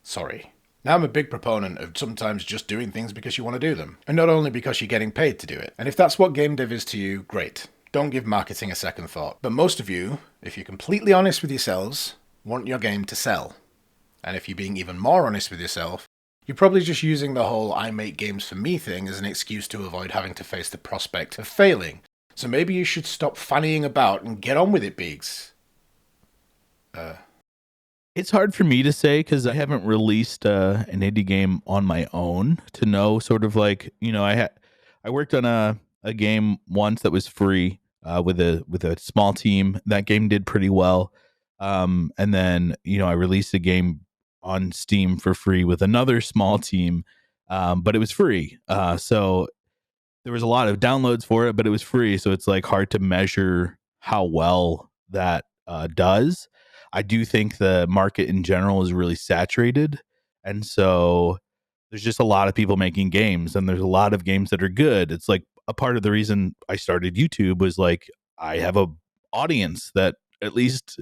Sorry. Now I'm a big proponent of sometimes just doing things because you want to do them, and not only because you're getting paid to do it. And if that's what game dev is to you, great. Don't give marketing a second thought. But most of you, if you're completely honest with yourselves, want your game to sell. And if you're being even more honest with yourself, you're probably just using the whole I make games for me thing as an excuse to avoid having to face the prospect of failing. So maybe you should stop fannying about and get on with it, Biggs. It's hard for me to say because I haven't released an indie game on my own to know sort of like, I worked on a game once that was free with a small team. That game did pretty well. And then, I released a game on Steam for free with another small team, but it was free. So there was a lot of downloads for it, but it was free. So it's like hard to measure how well that does. I do think the market in general is really saturated. And so there's just a lot of people making games, and there's a lot of games that are good. It's like a part of the reason I started YouTube was like, I have a audience that at least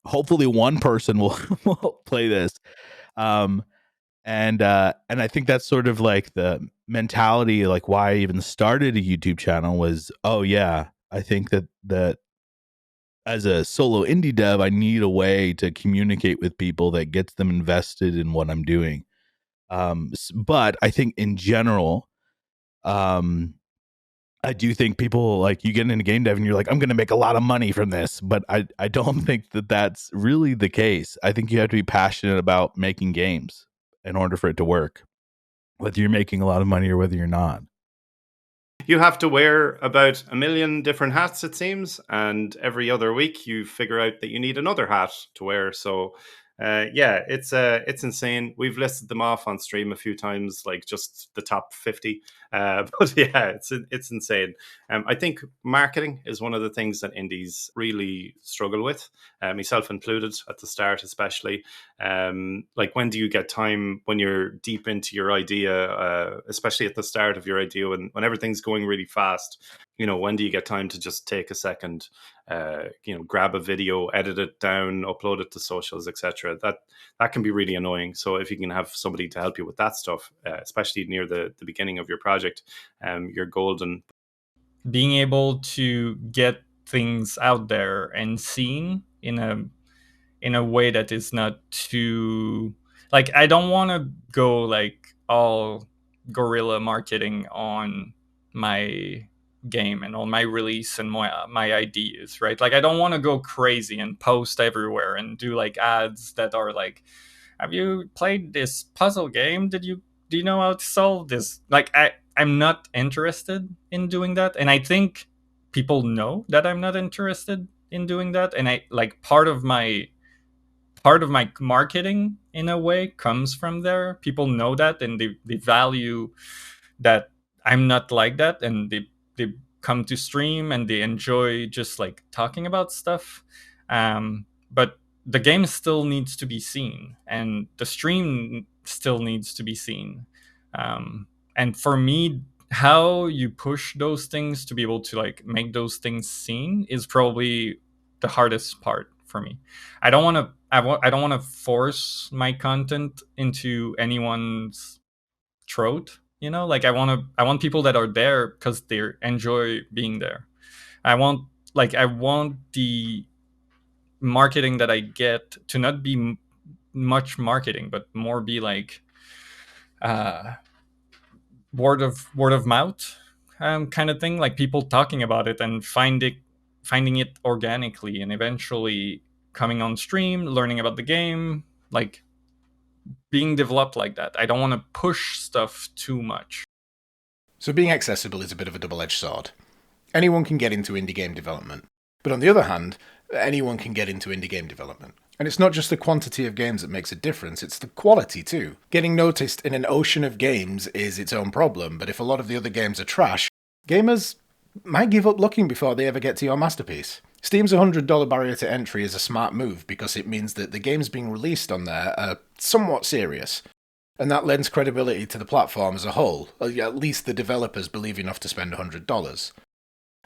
hopefully one person will play this. And I think that's sort of like the mentality, like why I even started a YouTube channel was, oh yeah, I think that as a solo indie dev, I need a way to communicate with people that gets them invested in what I'm doing. But I think in general, I do think people, like, you get into game dev and you're like, I'm going to make a lot of money from this. But I don't think that that's really the case. I think you have to be passionate about making games in order for it to work, whether you're making a lot of money or whether you're not. You have to wear about 1 million different hats, it seems, and every other week you figure out that you need another hat to wear. So it's insane. We've listed them off on stream a few times, like just the top 50. But yeah, it's insane. I think marketing is one of the things that indies really struggle with, myself included at the start, especially. Like, when do you get time when you're deep into your idea, especially at the start of your idea, when everything's going really fast? When do you get time to just take a second, grab a video, edit it down, upload it to socials, etc. That can be really annoying. So if you can have somebody to help you with that stuff, especially near the beginning of your project, you're golden. Being able to get things out there and seen in a way that is not too, like, I don't want to go like all guerrilla marketing on my game and on my release and my ideas, right? Like, I don't want to go crazy and post everywhere and do like ads that are like, have you played this puzzle game? Do you know how to solve this? Like, I'm not interested in doing that, and I think people know that I'm not interested in doing that. And I like part of my marketing in a way comes from there. People know that, and they value that I'm not like that, and they come to stream and they enjoy just like talking about stuff. But the game still needs to be seen, and the stream still needs to be seen. And for me, how you push those things to be able to like make those things seen is probably the hardest part for me. I don't want to force my content into anyone's throat. Like, I want people that are there because they enjoy being there. I want the marketing that I get to not be much marketing, but more be like word of mouth kind of thing, like people talking about it and finding it organically, and eventually coming on stream, learning about the game, like being developed like that. I don't want to push stuff too much. So being accessible is a bit of a double-edged sword. Anyone can get into indie game development. But on the other hand, anyone can get into indie game development. And it's not just the quantity of games that makes a difference, it's the quality too. Getting noticed in an ocean of games is its own problem, but if a lot of the other games are trash, gamers might give up looking before they ever get to your masterpiece. Steam's $100 barrier to entry is a smart move because it means that the games being released on there are somewhat serious. And that lends credibility to the platform as a whole, at least the developers believe enough to spend $100.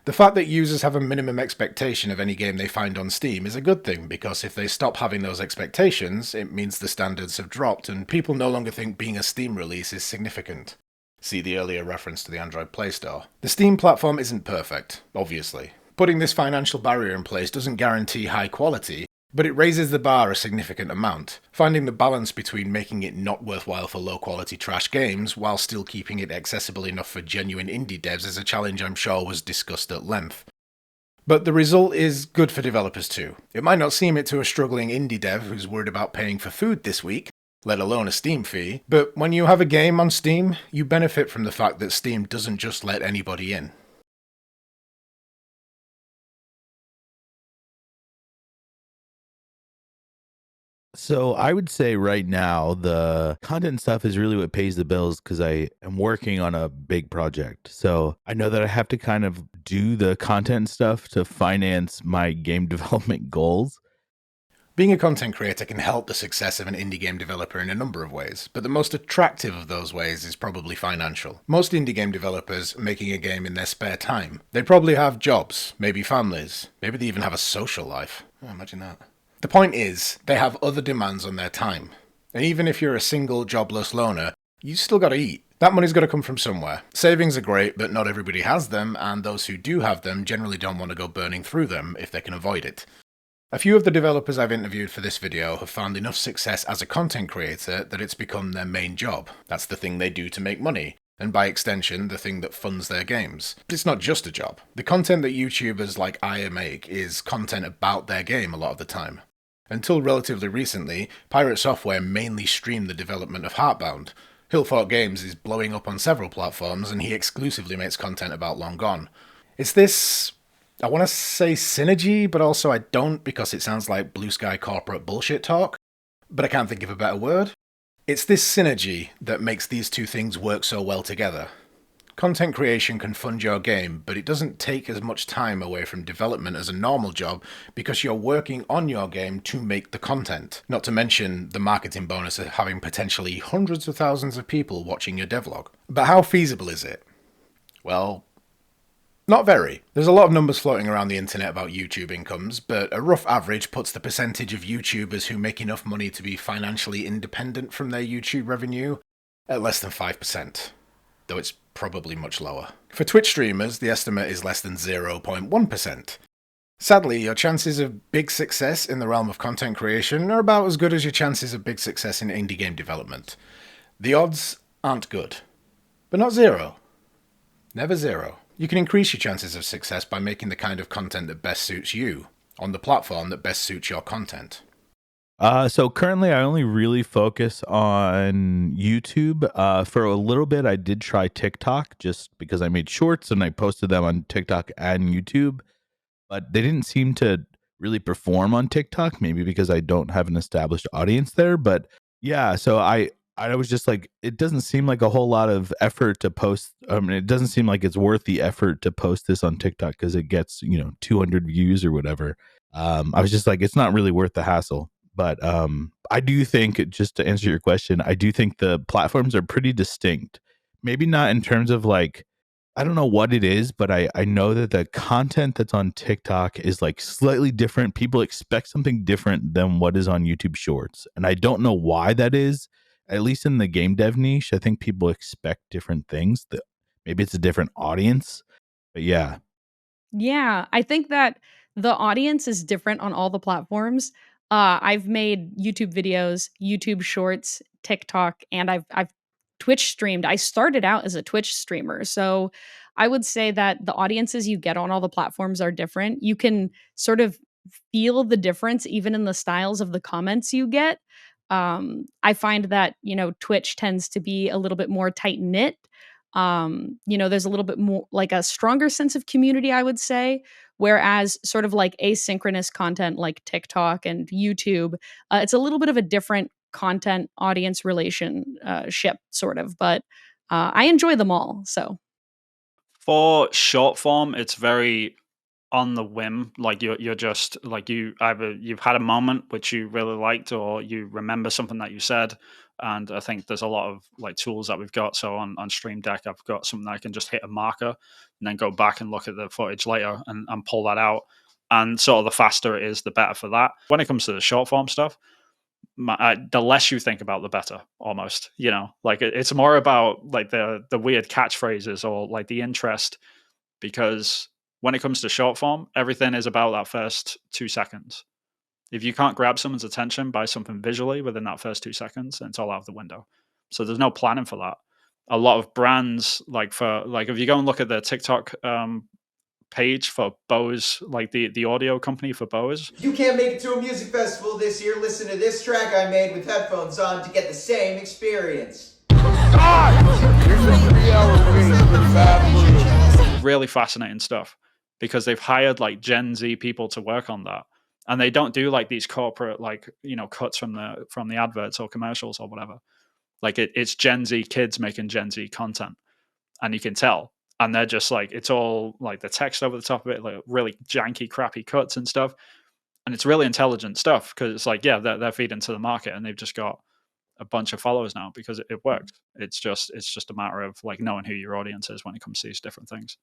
The fact that users have a minimum expectation of any game they find on Steam is a good thing, because if they stop having those expectations, it means the standards have dropped and people no longer think being a Steam release is significant. See the earlier reference to the Android Play Store. The Steam platform isn't perfect, obviously. Putting this financial barrier in place doesn't guarantee high quality, But it raises the bar a significant amount. Finding the balance between making it not worthwhile for low-quality trash games while still keeping it accessible enough for genuine indie devs is a challenge I'm sure was discussed at length. But the result is good for developers too. It might not seem it to a struggling indie dev who's worried about paying for food this week, let alone a Steam fee, but when you have a game on Steam, you benefit from the fact that Steam doesn't just let anybody in. So I would say right now the content stuff is really what pays the bills because I am working on a big project. So I know that I have to kind of do the content stuff to finance my game development goals. Being a content creator can help the success of an indie game developer in a number of ways, but the most attractive of those ways is probably financial. Most indie game developers are making a game in their spare time. They probably have jobs, maybe families, maybe they even have a social life. Oh, imagine that. The point is, they have other demands on their time. And even if you're a single jobless loner, you still gotta eat. That money's gotta come from somewhere. Savings are great, but not everybody has them, and those who do have them generally don't want to go burning through them if they can avoid it. A few of the developers I've interviewed for this video have found enough success as a content creator that it's become their main job. That's the thing they do to make money, and by extension, the thing that funds their games. But it's not just a job. The content that YouTubers like I make is content about their game a lot of the time. Until relatively recently, Pirate Software mainly streamed the development of Heartbound. Hillfort Games is blowing up on several platforms, and he exclusively makes content about Long Gone. It's this, I want to say synergy, but also I don't because it sounds like blue sky corporate bullshit talk, but I can't think of a better word. It's this synergy that makes these two things work so well together. Content creation can fund your game, but it doesn't take as much time away from development as a normal job because you're working on your game to make the content. Not to mention the marketing bonus of having potentially hundreds of thousands of people watching your devlog. But how feasible is it? Well, not very. There's a lot of numbers floating around the internet about YouTube incomes, but a rough average puts the percentage of YouTubers who make enough money to be financially independent from their YouTube revenue at less than 5%. Though it's probably much lower. For Twitch streamers, the estimate is less than 0.1%. Sadly, your chances of big success in the realm of content creation are about as good as your chances of big success in indie game development. The odds aren't good. But not zero. Never zero. You can increase your chances of success by making the kind of content that best suits you, on the platform that best suits your content. So currently I only really focus on YouTube. For a little bit, I did try TikTok just because I made shorts and I posted them on TikTok and YouTube, but they didn't seem to really perform on TikTok, maybe because I don't have an established audience there. But yeah, so I was just like, it doesn't seem like a whole lot of effort to post. I mean, it doesn't seem like it's worth the effort to post this on TikTok because it gets, 200 views or whatever. I was just like, it's not really worth the hassle. But I do think, just to answer your question, I do think the platforms are pretty distinct. Maybe not in terms of like, I don't know what it is, but I know that the content that's on TikTok is like slightly different. People expect something different than what is on YouTube Shorts. And I don't know why that is. At least in the game dev niche, I think people expect different things. Maybe it's a different audience. But yeah. Yeah, I think that the audience is different on all the platforms. I've made YouTube videos, YouTube Shorts, TikTok, and I've Twitch streamed. I started out as a Twitch streamer, so I would say that the audiences you get on all the platforms are different. You can sort of feel the difference even in the styles of the comments you get. I find that Twitch tends to be a little bit more tight knit. There's a little bit more like a stronger sense of community, I would say. Whereas sort of like asynchronous content like TikTok and YouTube, it's a little bit of a different content audience relationship sort of, but I enjoy them all. So for short form, it's very on the whim. Like you're just like you've had a moment which you really liked, or you remember something that you said. And I think there's a lot of like tools that we've got. So on Stream Deck, I've got something that I can just hit a marker and then go back and look at the footage later and pull that out. And sort of the faster it is, the better for that. When it comes to the short form stuff, the less you think about, the better. Almost, like it's more about like the weird catchphrases or like the interest, because when it comes to short form, everything is about that first 2 seconds. If you can't grab someone's attention by something visually within that first 2 seconds, then it's all out of the window. So there's no planning for that. A lot of brands, if you go and look at the TikTok page for Bose, like the audio company for Bose. If you can't make it to a music festival this year, listen to this track I made with headphones on to get the same experience. Really fascinating stuff, because they've hired like Gen Z people to work on that, and they don't do like these corporate cuts from the adverts or commercials or whatever. Like it's Gen Z kids making Gen Z content, and you can tell. And they're just like, it's all like the text over the top of it, like really janky, crappy cuts and stuff. And it's really intelligent stuff, because it's like, yeah, they're feeding to the market, and they've just got a bunch of followers now because it works. It's just a matter of like knowing who your audience is when it comes to these different things.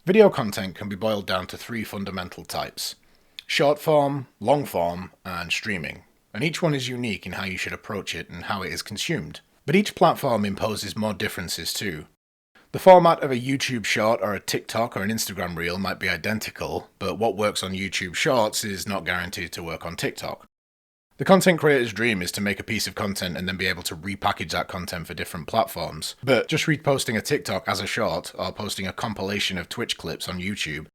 Video content can be boiled down to 3 fundamental types: short form, long form, and streaming. And each one is unique in how you should approach it and how it is consumed. But each platform imposes more differences too. The format of a YouTube short or a TikTok or an Instagram reel might be identical, but what works on YouTube Shorts is not guaranteed to work on TikTok. The content creator's dream is to make a piece of content and then be able to repackage that content for different platforms. But just reposting a TikTok as a short or posting a compilation of Twitch clips on YouTube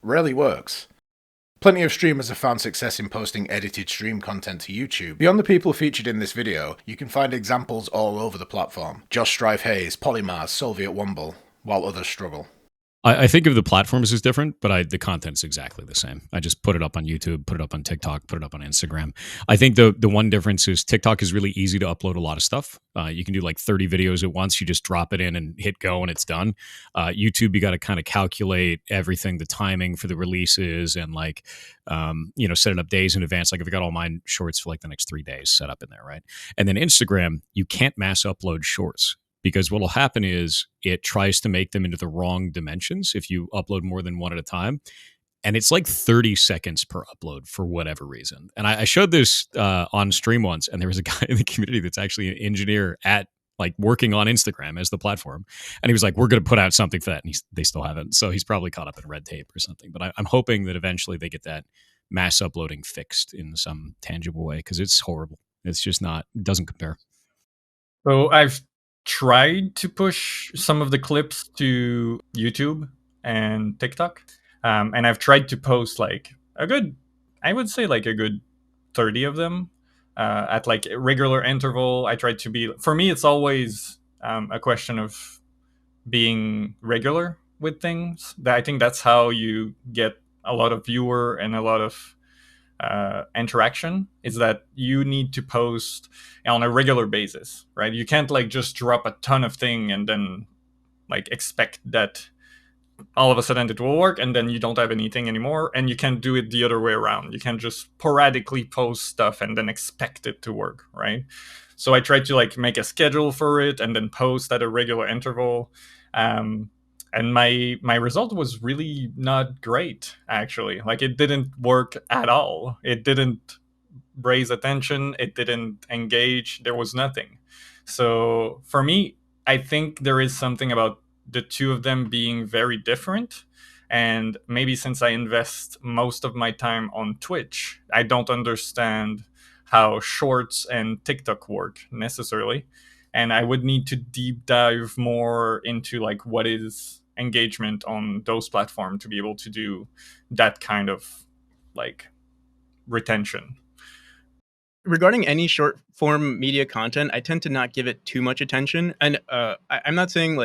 rarely works. Plenty of streamers have found success in posting edited stream content to YouTube. Beyond the people featured in this video, you can find examples all over the platform. Josh Strife Hayes, Polymars, Soviet Wumble, while others struggle. I think of the platforms as different, but the content's exactly the same. I just put it up on YouTube, put it up on TikTok, put it up on Instagram. I think the one difference is TikTok is really easy to upload a lot of stuff. You can do like 30 videos at once. You just drop it in and hit go and it's done. YouTube, you got to kind of calculate everything, the timing for the releases, and set it up days in advance. Like I've got all my shorts for like the next 3 days set up in there, right? And then Instagram, you can't mass upload shorts, because what will happen is it tries to make them into the wrong dimensions if you upload more than one at a time. And it's like 30 seconds per upload for whatever reason. And I showed this on stream once, and there was a guy in the community that's actually an engineer at working on Instagram as the platform. And he was like, we're going to put out something for that. And they still haven't. So he's probably caught up in red tape or something. But I'm hoping that eventually they get that mass uploading fixed in some tangible way, because it's horrible. It's just not, it doesn't compare. So I've tried to push some of the clips to YouTube and TikTok, and I've tried to post a good 30 of them at a regular interval. I tried to be, for me it's always a question of being regular with things. I think that's how you get a lot of viewer and a lot of interaction, is that you need to post on a regular basis, right? You can't just drop a ton of thing and then expect that all of a sudden it will work, and then you don't have anything anymore. And you can't do it the other way around. You can't just sporadically post stuff and then expect it to work, right? So I tried to make a schedule for it and then post at a regular interval. And my result was really not great, actually. It didn't work at all. It didn't raise attention. It didn't engage. There was nothing. So for me, I think there is something about the two of them being very different. And maybe since I invest most of my time on Twitch, I don't understand how Shorts and TikTok work necessarily. And I would need to deep dive more into what is engagement on those platforms to be able to do that kind of retention. Regarding any short form media content, I tend to not give it too much attention. And I'm not saying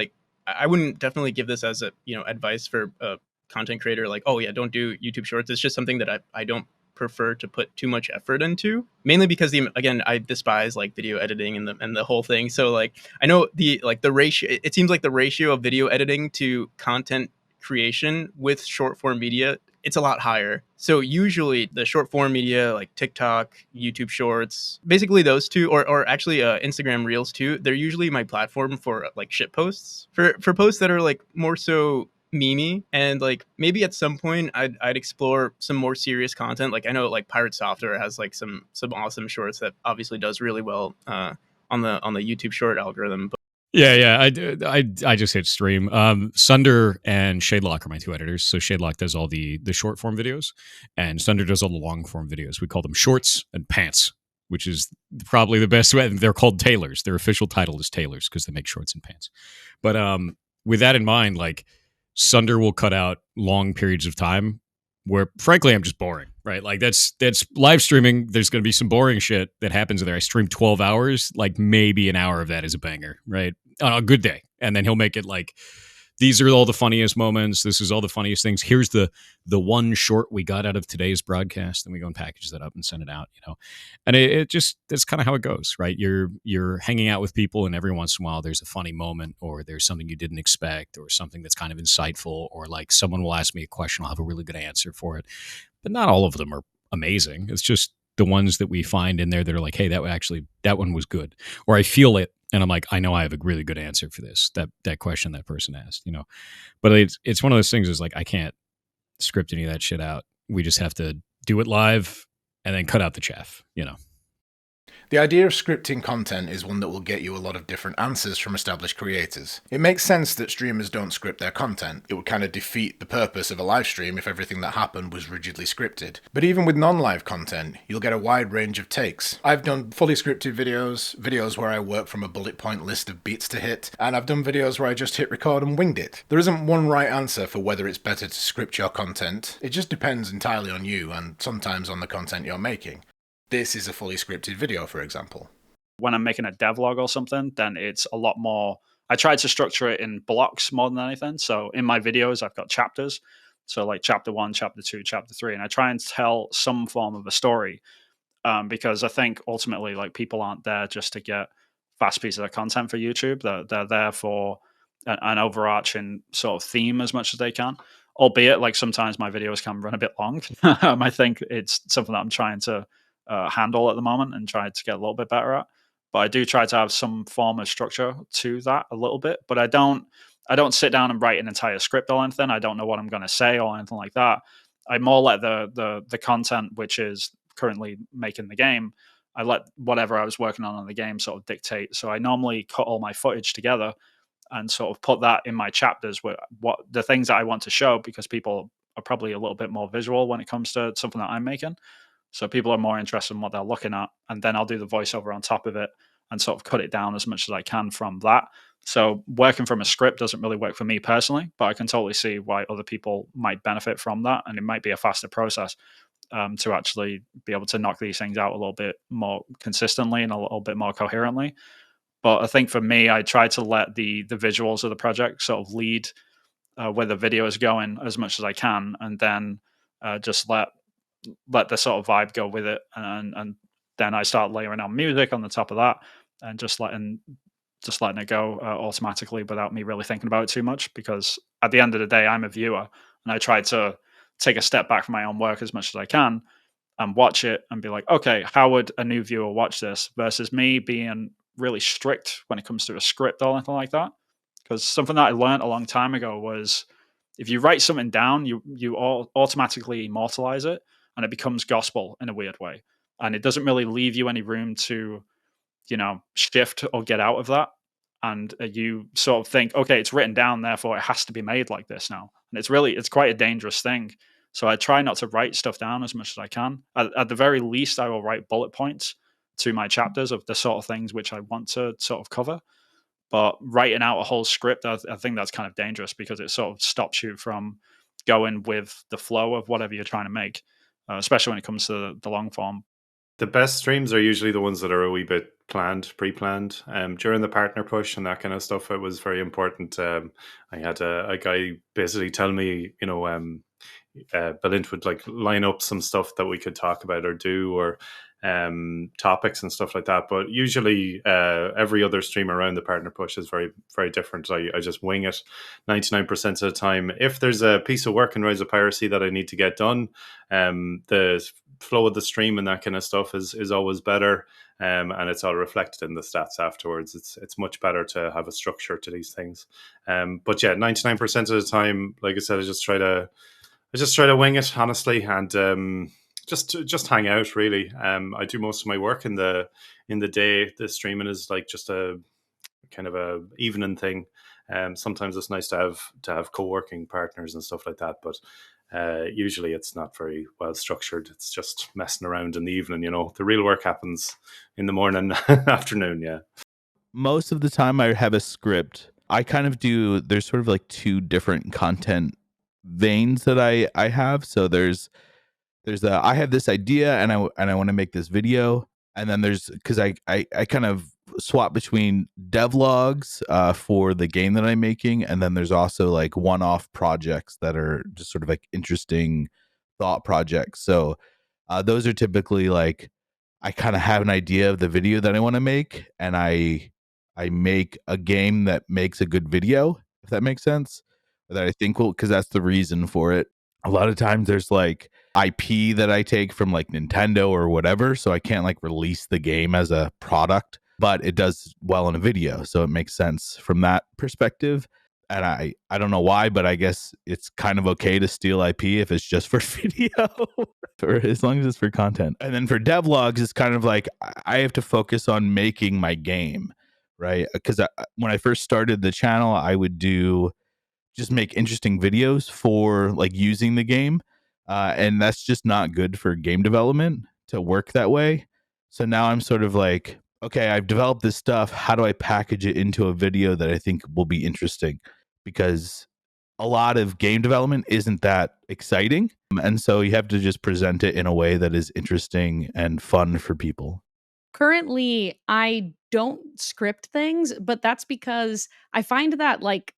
I wouldn't definitely give this as a advice for a content creator, oh yeah, don't do YouTube Shorts. It's just something that I don't prefer to put too much effort into, mainly because I despise video editing and the whole thing. So I know the ratio, it seems like the ratio of video editing to content creation with short form media, it's a lot higher. So usually the short form media like TikTok, YouTube Shorts, basically those two, or actually Instagram Reels too, they're usually my platform for shit posts, for posts that are more so memey. And maybe at some point I'd explore some more serious content. I know Pirate Software has some awesome shorts that obviously does really well on the YouTube short algorithm. Yeah. I just hit stream. Sunder and Shadelock are my two editors. So Shadelock does all the short form videos, and Sunder does all the long form videos. We call them shorts and pants, which is probably the best way. They're called tailors. Their official title is tailors because they make shorts and pants. But with that in mind, like Sunder will cut out long periods of time where, frankly, I'm just boring, right? Like that's live streaming. There's going to be some boring shit that happens in there. I stream 12 hours, like maybe an hour of that is a banger, right? On a good day. And then he'll make it like, these are all the funniest moments. This is all the funniest things. Here's the one short we got out of today's broadcast, and we go and package that up and send it out, And it just, that's kind of how it goes, right? You're hanging out with people, and every once in a while there's a funny moment, or there's something you didn't expect, or something that's kind of insightful, or like someone will ask me a question, I'll have a really good answer for it. But not all of them are amazing. It's just the ones that we find in there that are like, hey, that one was good. Or I feel it, and I'm like, I know I have a really good answer for this, that question that person asked, But it's one of those things is like, I can't script any of that shit out. We just have to do it live and then cut out the chaff, The idea of scripting content is one that will get you a lot of different answers from established creators. It makes sense that streamers don't script their content. It would kind of defeat the purpose of a live stream if everything that happened was rigidly scripted. But even with non-live content, you'll get a wide range of takes. I've done fully scripted videos where I work from a bullet point list of beats to hit, and I've done videos where I just hit record and winged it. There isn't one right answer for whether it's better to script your content. It just depends entirely on you, and sometimes on the content you're making. This is a fully scripted video, for example. When I'm making a devlog or something, then it's a lot more. I try to structure it in blocks more than anything. So in my videos, I've got chapters. So like chapter 1, chapter 2, chapter 3. And I try and tell some form of a story because I think ultimately like people aren't there just to get fast pieces of content for YouTube. They're there for an overarching sort of theme as much as they can. Albeit like sometimes my videos can run a bit long. I think it's something that I'm trying to handle at the moment and try to get a little bit better at. But I do try to have some form of structure to that a little bit. But I don't sit down and write an entire script or anything. I don't know what I'm going to say or anything like that. I more let the content, which is currently making the game, I let whatever I was working on the game sort of dictate. So I normally cut all my footage together and sort of put that in my chapters with what the things that I want to show, because people are probably a little bit more visual when it comes to something that I'm making. So people are more interested in what they're looking at, and then I'll do the voiceover on top of it and sort of cut it down as much as I can from that. So working from a script doesn't really work for me personally, but I can totally see why other people might benefit from that, and it might be a faster process to actually be able to knock these things out a little bit more consistently and a little bit more coherently. But I think for me, I try to let the visuals of the project sort of lead where the video is going as much as I can, and then just let the sort of vibe go with it, and then I start layering on music on the top of that, and just letting it go automatically without me really thinking about it too much. Because at the end of the day, I'm a viewer, and I try to take a step back from my own work as much as I can and watch it and be like, okay, how would a new viewer watch this, versus me being really strict when it comes to a script or anything like that. Because something that I learned a long time ago was, if you write something down, you automatically immortalize it, and it becomes gospel in a weird way. And it doesn't really leave you any room to, shift or get out of that. And you sort of think, okay, it's written down, therefore it has to be made like this now. And it's quite a dangerous thing. So I try not to write stuff down as much as I can. At the very least, I will write bullet points to my chapters of the sort of things which I want to sort of cover. But writing out a whole script, I think that's kind of dangerous, because it sort of stops you from going with the flow of whatever you're trying to make. Especially when it comes to the long form. The best streams are usually the ones that are a wee bit pre-planned. During the partner push and that kind of stuff, it was very important. I had a guy basically tell me, Balint would like line up some stuff that we could talk about or do, or topics and stuff like that. But usually every other stream around the partner push is very, very different. I just wing it 99% of the time. If there's a piece of work in Rise of Piracy that I need to get done, the flow of the stream and that kind of stuff is always better, and it's all reflected in the stats afterwards. It's much better to have a structure to these things. But yeah, 99% of the time, like I said, I just try to wing it, honestly, and just hang out, really. I do most of my work in the day. The streaming is like just kind of a evening thing. Sometimes it's nice to have co-working partners and stuff like that, but usually it's not very well structured. It's just messing around in the evening. The real work happens in the morning, afternoon. Yeah. Most of the time I have a script. I kind of do, there's sort of like two different content veins that I have. So there's I have this idea and I want to make this video. And then there's, because I kind of swap between devlogs for the game that I'm making. And then there's also like one-off projects that are just sort of like interesting thought projects. So those are typically like, I kind of have an idea of the video that I want to make, and I make a game that makes a good video, if that makes sense. That I think will, because that's the reason for it. A lot of times there's like IP that I take from like Nintendo or whatever, so I can't like release the game as a product, but it does well in a video, so it makes sense from that perspective. And I don't know why, but I guess it's kind of okay to steal IP if it's just for video, or as long as it's for content. And then for devlogs, it's kind of like I have to focus on making my game, right? Because when I first started the channel, I would just make interesting videos for like using the game. And that's just not good for game development to work that way. So now I'm sort of like, okay, I've developed this stuff. How do I package it into a video that I think will be interesting? Because a lot of game development isn't that exciting. And so you have to just present it in a way that is interesting and fun for people. Currently, I don't script things, but that's because I find that like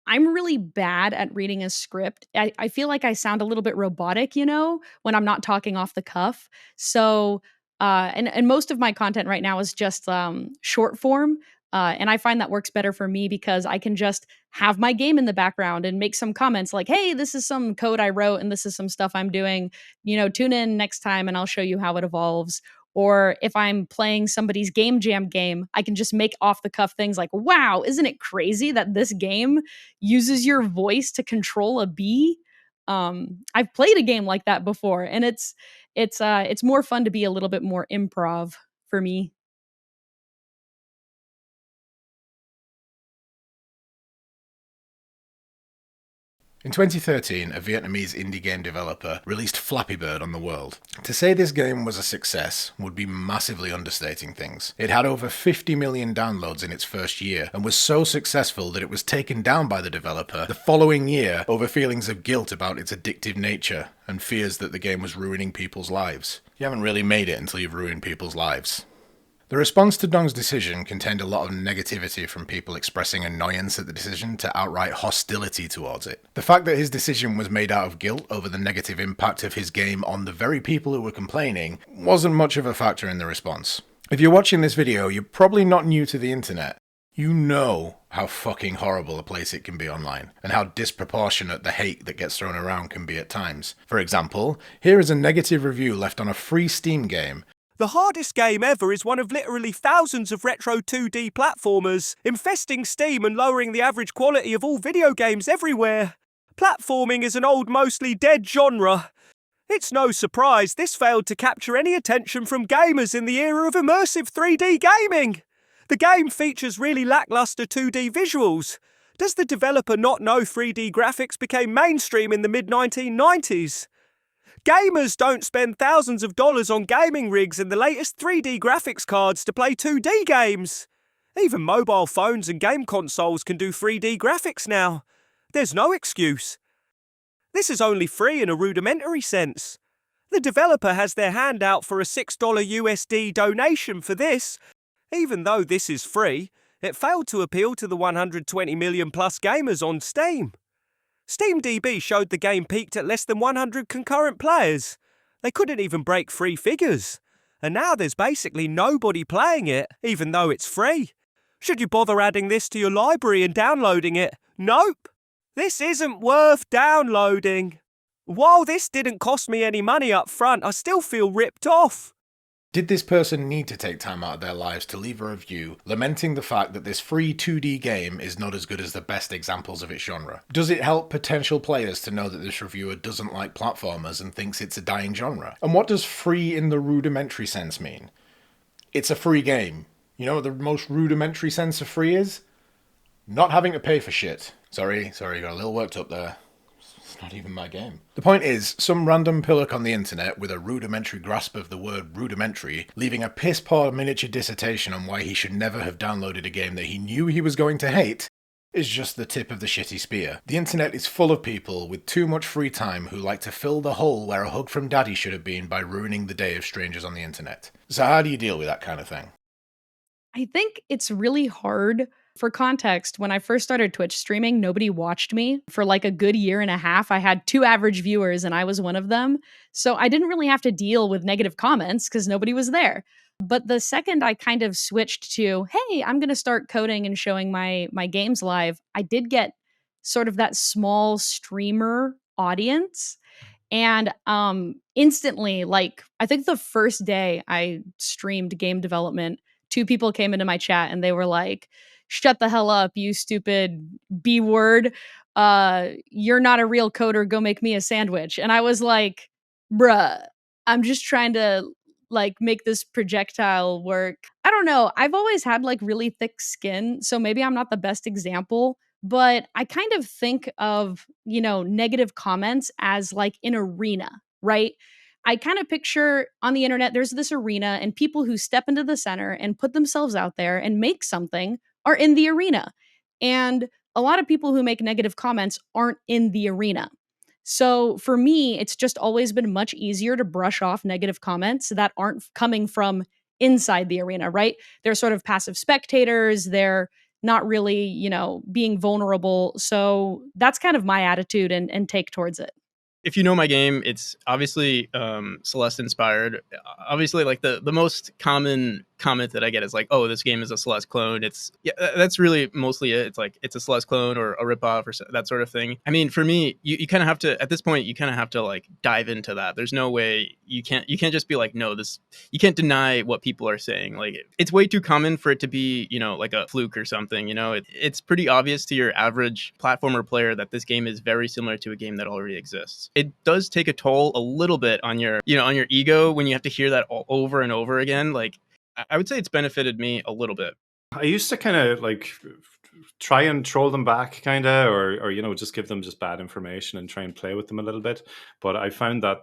I'm really bad at reading a script. I feel like I sound a little bit robotic, when I'm not talking off the cuff. So, and most of my content right now is just short form. And I find that works better for me because I can just have my game in the background and make some comments like, hey, this is some code I wrote and this is some stuff I'm doing. Tune in next time and I'll show you how it evolves. Or if I'm playing somebody's game jam game, I can just make off the cuff things like, wow, isn't it crazy that this game uses your voice to control a bee? I've played a game like that before, and it's more fun to be a little bit more improv for me. In 2013, a Vietnamese indie game developer released Flappy Bird on the world. To say this game was a success would be massively understating things. It had over 50 million downloads in its first year, and was so successful that it was taken down by the developer the following year over feelings of guilt about its addictive nature and fears that the game was ruining people's lives. You haven't really made it until you've ruined people's lives. The response to Dong's decision contained a lot of negativity from people expressing annoyance at the decision to outright hostility towards it. The fact that his decision was made out of guilt over the negative impact of his game on the very people who were complaining wasn't much of a factor in the response. If you're watching this video, you're probably not new to the internet. You know how fucking horrible a place it can be online, and how disproportionate the hate that gets thrown around can be at times. For example, here is a negative review left on a free Steam game. The hardest game ever is one of literally thousands of retro 2D platformers, infesting Steam and lowering the average quality of all video games everywhere. Platforming is an old, mostly dead genre. It's no surprise this failed to capture any attention from gamers in the era of immersive 3D gaming. The game features really lackluster 2D visuals. Does the developer not know 3D graphics became mainstream in the mid-1990s? Gamers don't spend thousands of dollars on gaming rigs and the latest 3D graphics cards to play 2D games. Even mobile phones and game consoles can do 3D graphics now. There's no excuse. This is only free in a rudimentary sense. The developer has their hand out for a $6 USD donation for this. Even though this is free, it failed to appeal to the 120 million plus gamers on Steam. SteamDB showed the game peaked at less than 100 concurrent players. They couldn't even break 3 figures. And now there's basically nobody playing it, even though it's free. Should you bother adding this to your library and downloading it? Nope. This isn't worth downloading. While this didn't cost me any money up front, I still feel ripped off. Did this person need to take time out of their lives to leave a review lamenting the fact that this free 2D game is not as good as the best examples of its genre? Does it help potential players to know that this reviewer doesn't like platformers and thinks it's a dying genre? And what does free in the rudimentary sense mean? It's a free game. You know what the most rudimentary sense of free is? Not having to pay for shit. Sorry, got a little worked up there. It's not even my game. The point is, some random pillock on the internet with a rudimentary grasp of the word rudimentary, leaving a piss-poor miniature dissertation on why he should never have downloaded a game that he knew he was going to hate, is just the tip of the shitty spear. The internet is full of people with too much free time who like to fill the hole where a hug from daddy should have been by ruining the day of strangers on the internet. So how do you deal with that kind of thing? I think it's really hard. For context, when I first started Twitch streaming, nobody watched me. For like a good year and a half, I had 2 average viewers and I was one of them. So I didn't really have to deal with negative comments because nobody was there. But the second I kind of switched to, hey, I'm going to start coding and showing my games live, I did get sort of that small streamer audience. And instantly, like, I think the first day I streamed game development, 2 people came into my chat and they were like, shut the hell up, you stupid B word. You're not a real coder. Go make me a sandwich. And I was like, bruh, I'm just trying to like make this projectile work. I don't know. I've always had like really thick skin. So maybe I'm not the best example, but I kind of think of, you know, negative comments as like an arena, right? I kind of picture on the internet, there's this arena and people who step into the center and put themselves out there and make something are in the arena. And a lot of people who make negative comments aren't in the arena. So for me, it's just always been much easier to brush off negative comments that aren't coming from inside the arena, right? They're sort of passive spectators. They're not really, you know, being vulnerable. So that's kind of my attitude and take towards it. If you know my game, it's obviously Celeste inspired. Obviously, like the most common comment that I get is like, "Oh, this game is a Celeste clone." That's really mostly it. It's like it's a Celeste clone or a ripoff or that sort of thing. I mean, for me, you kind of have to at this point. You kind of have to like dive into that. There's no way you can't just be like, no, this. You can't deny what people are saying. Like it's way too common for it to be, you know, like a fluke or something. You know, it's pretty obvious to your average platformer player that this game is very similar to a game that already exists. It does take a toll a little bit on your, you know, on your ego when you have to hear that all over and over again. Like, I would say it's benefited me a little bit. I used to kind of like try and troll them back, kind of, or you know, just give them just bad information and try and play with them a little bit. But I found that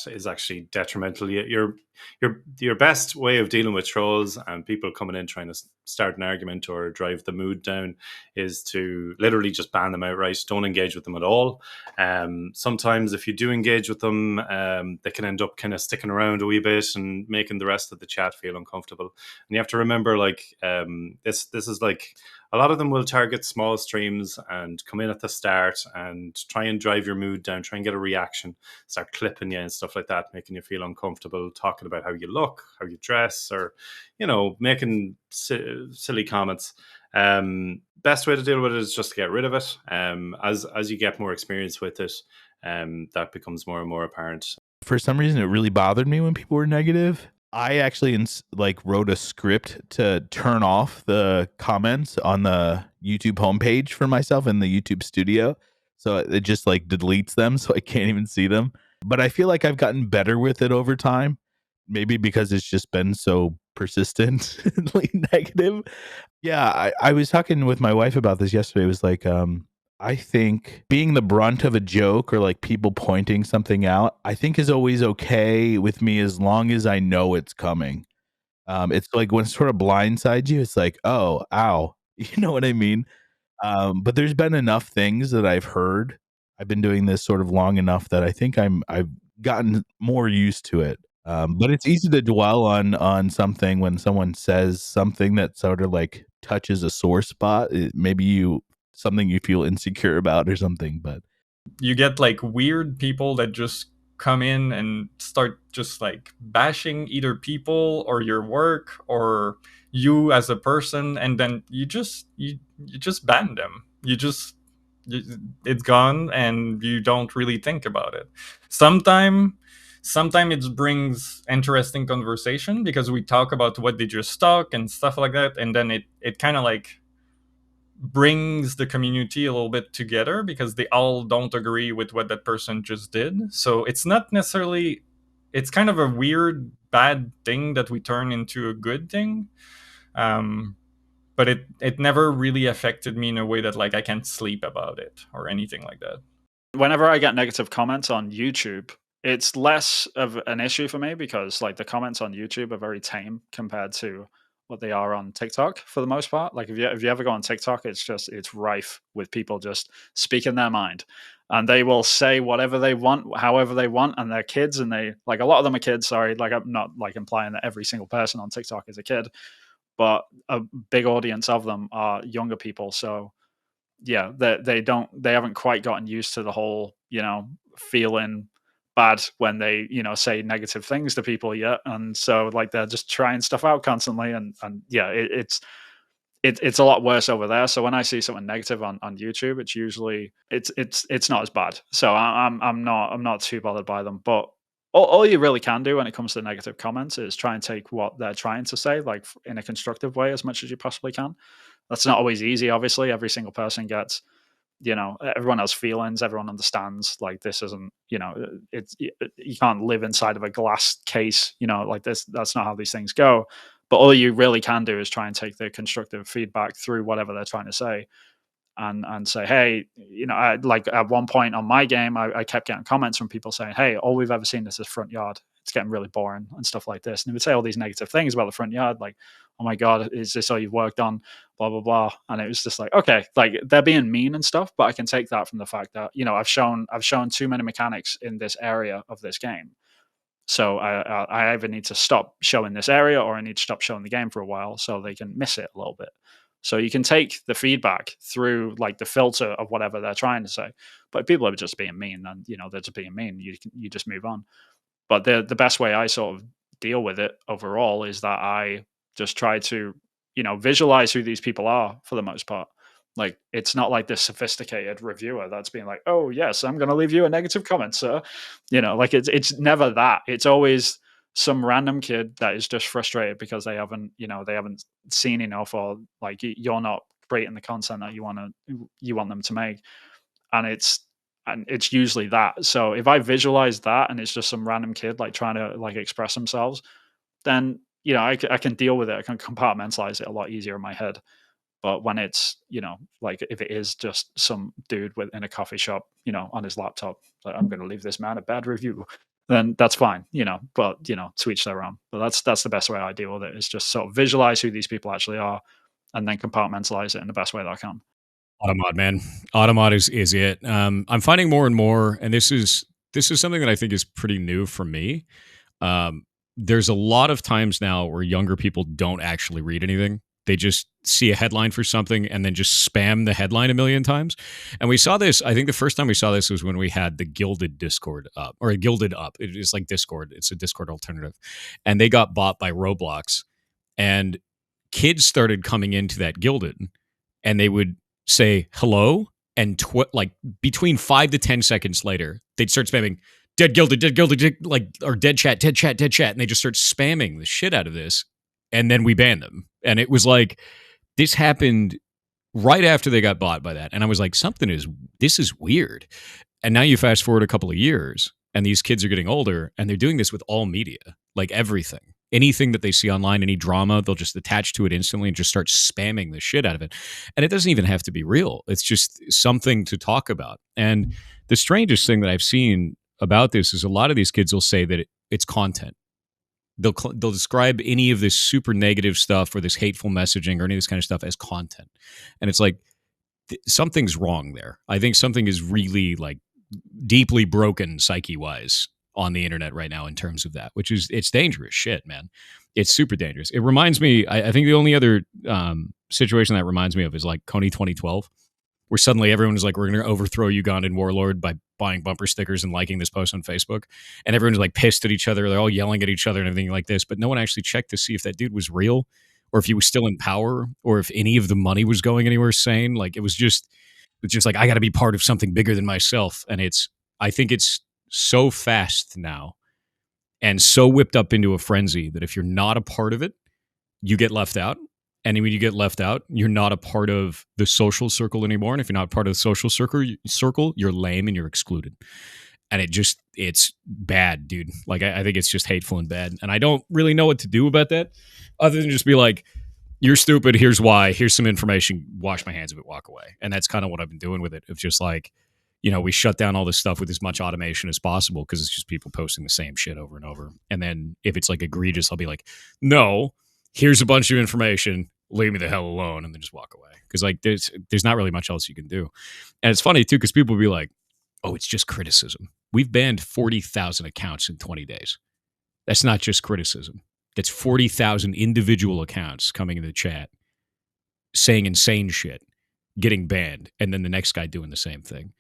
is actually detrimental. Your best way of dealing with trolls and people coming in trying to start an argument or drive the mood down is to literally just ban them outright. Don't engage with them at all. Sometimes if you do engage with them, they can end up kind of sticking around a wee bit and making the rest of the chat feel uncomfortable. And you have to remember, like, this is like, a lot of them will target small streams and come in at the start and try and drive your mood down, try and get a reaction, start clipping you and stuff like that, making you feel uncomfortable, talking about how you look, how you dress, or, you know, making silly comments. Best way to deal with it is just to get rid of it. As you get more experience with it, that becomes more and more apparent. For some reason, it really bothered me when people were negative. I actually wrote a script to turn off the comments on the YouTube homepage for myself in the YouTube studio. So it just like deletes them so I can't even see them. But I feel like I've gotten better with it over time. Maybe because it's just been so persistently negative. Yeah, I was talking with my wife about this yesterday. It was like, I think being the brunt of a joke or like people pointing something out, I think is always okay with me as long as I know it's coming. It's like when it sort of blindsides you, it's like, oh, ow. You know what I mean? But there's been enough things that I've heard. I've been doing this sort of long enough that I think I've gotten more used to it. But it's easy to dwell on something when someone says something that sort of like touches a sore spot. Maybe something you feel insecure about or something, but you get like weird people that just come in and start just like bashing either people or your work or you as a person, and then you just ban them. It's gone and you don't really think about it. Sometimes it brings interesting conversation because we talk about what they just talk and stuff like that, and then it kind of like brings the community a little bit together because they all don't agree with what that person just did. So it's not necessarily, it's kind of a weird bad thing that we turn into a good thing. But it never really affected me in a way that like I can't sleep about it or anything like that. Whenever I get negative comments on YouTube, it's less of an issue for me because like the comments on YouTube are very tame compared to what they are on TikTok for the most part. Like if you ever go on TikTok, it's rife with people just speaking their mind. And they will say whatever they want, however they want, and they're kids, and they like a lot of them are kids. Sorry, like I'm not like implying that every single person on TikTok is a kid, but a big audience of them are younger people. So yeah, they haven't quite gotten used to the whole, feeling bad when they, say negative things to people yet. And so like they're just trying stuff out constantly, and yeah, it's a lot worse over there. So when I see something negative on YouTube, it's usually it's not as bad. So I'm not too bothered by them. But all you really can do when it comes to negative comments is try and take what they're trying to say like in a constructive way as much as you possibly can. That's not always easy. Obviously, every single person gets, everyone has feelings. Everyone understands. Like this isn't, it's you can't live inside of a glass case. Like this. That's not how these things go. But all you really can do is try and take the constructive feedback through whatever they're trying to say, and say, hey, like at one point on my game, I kept getting comments from people saying, hey, all we've ever seen is this front yard. It's getting really boring and stuff like this. And they would say all these negative things about the front yard, like, oh my God, is this all you've worked on? Blah, blah, blah. And it was just like, okay, like they're being mean and stuff, but I can take that from the fact that, I've shown too many mechanics in this area of this game. So I either need to stop showing this area or I need to stop showing the game for a while so they can miss it a little bit. So you can take the feedback through like the filter of whatever they're trying to say. But if people are just being mean, then they're just being mean. You just move on. But the best way I sort of deal with it overall is that I just try to, visualize who these people are for the most part. Like it's not like this sophisticated reviewer that's being like, oh yes, I'm going to leave you a negative comment, sir. Like it's never that. It's always some random kid that is just frustrated because they haven't seen enough, or like you're not creating the content that you want them to make. And it's usually that. So if I visualize that and it's just some random kid like trying to like express themselves, then I can deal with it. I can compartmentalize it a lot easier in my head. But when it's, like if it is just some dude in a coffee shop, on his laptop, like, I'm going to leave this man a bad review, then that's fine, but, to each their own. But that's the best way I deal with it, is just sort of visualize who these people actually are and then compartmentalize it in the best way that I can. Automod, man. Automod is it. I'm finding more and more, and this is something that I think is pretty new for me. There's a lot of times now where younger people don't actually read anything. They just see a headline for something and then just spam the headline a million times. And we saw this, I think the first time we saw this was when we had the Gilded Discord up, or Gilded up. It is like Discord. It's a Discord alternative. And they got bought by Roblox. And kids started coming into that Gilded, and they would say hello, and like between 5 to 10 seconds later, they'd start spamming dead Gilded, like, or dead chat. And they just start spamming the shit out of this. And then we banned them. And it was like, this happened right after they got bought by that. And I was like, this is weird. And now you fast forward a couple of years, and these kids are getting older, and they're doing this with all media, like everything. Anything that they see online, any drama, they'll just attach to it instantly and just start spamming the shit out of it. And it doesn't even have to be real. It's just something to talk about. And the strangest thing that I've seen about this is a lot of these kids will say that it's content. They'll describe any of this super negative stuff or this hateful messaging or any of this kind of stuff as content. And it's like, something's wrong there. I think something is really like deeply broken psyche-wise on the internet right now in terms of that, which is, it's dangerous shit, man. It's super dangerous. It reminds me, I think the only other situation that reminds me of is like Kony 2012, where suddenly everyone is like, we're going to overthrow Ugandan warlord by buying bumper stickers and liking this post on Facebook. And everyone's like pissed at each other. They're all yelling at each other and everything like this. But no one actually checked to see if that dude was real, or if he was still in power, or if any of the money was going anywhere sane. Like it's just like, I got to be part of something bigger than myself. And I think it's so fast now and so whipped up into a frenzy that if you're not a part of it, you get left out. And when you get left out, you're not a part of the social circle anymore. And if you're not part of the social circle, you're lame and you're excluded. And it's bad, dude. Like, I think it's just hateful and bad. And I don't really know what to do about that other than just be like, you're stupid. Here's why. Here's some information. Wash my hands of it. Walk away. And that's kind of what I've been doing with it. Of just like, we shut down all this stuff with as much automation as possible because it's just people posting the same shit over and over. And then if it's like egregious, I'll be like, no, here's a bunch of information. Leave me the hell alone, and then just walk away. Because like there's not really much else you can do. And it's funny too because people will be like, oh, it's just criticism. We've banned 40,000 accounts in 20 days. That's not just criticism. That's 40,000 individual accounts coming in the chat saying insane shit, getting banned, and then the next guy doing the same thing.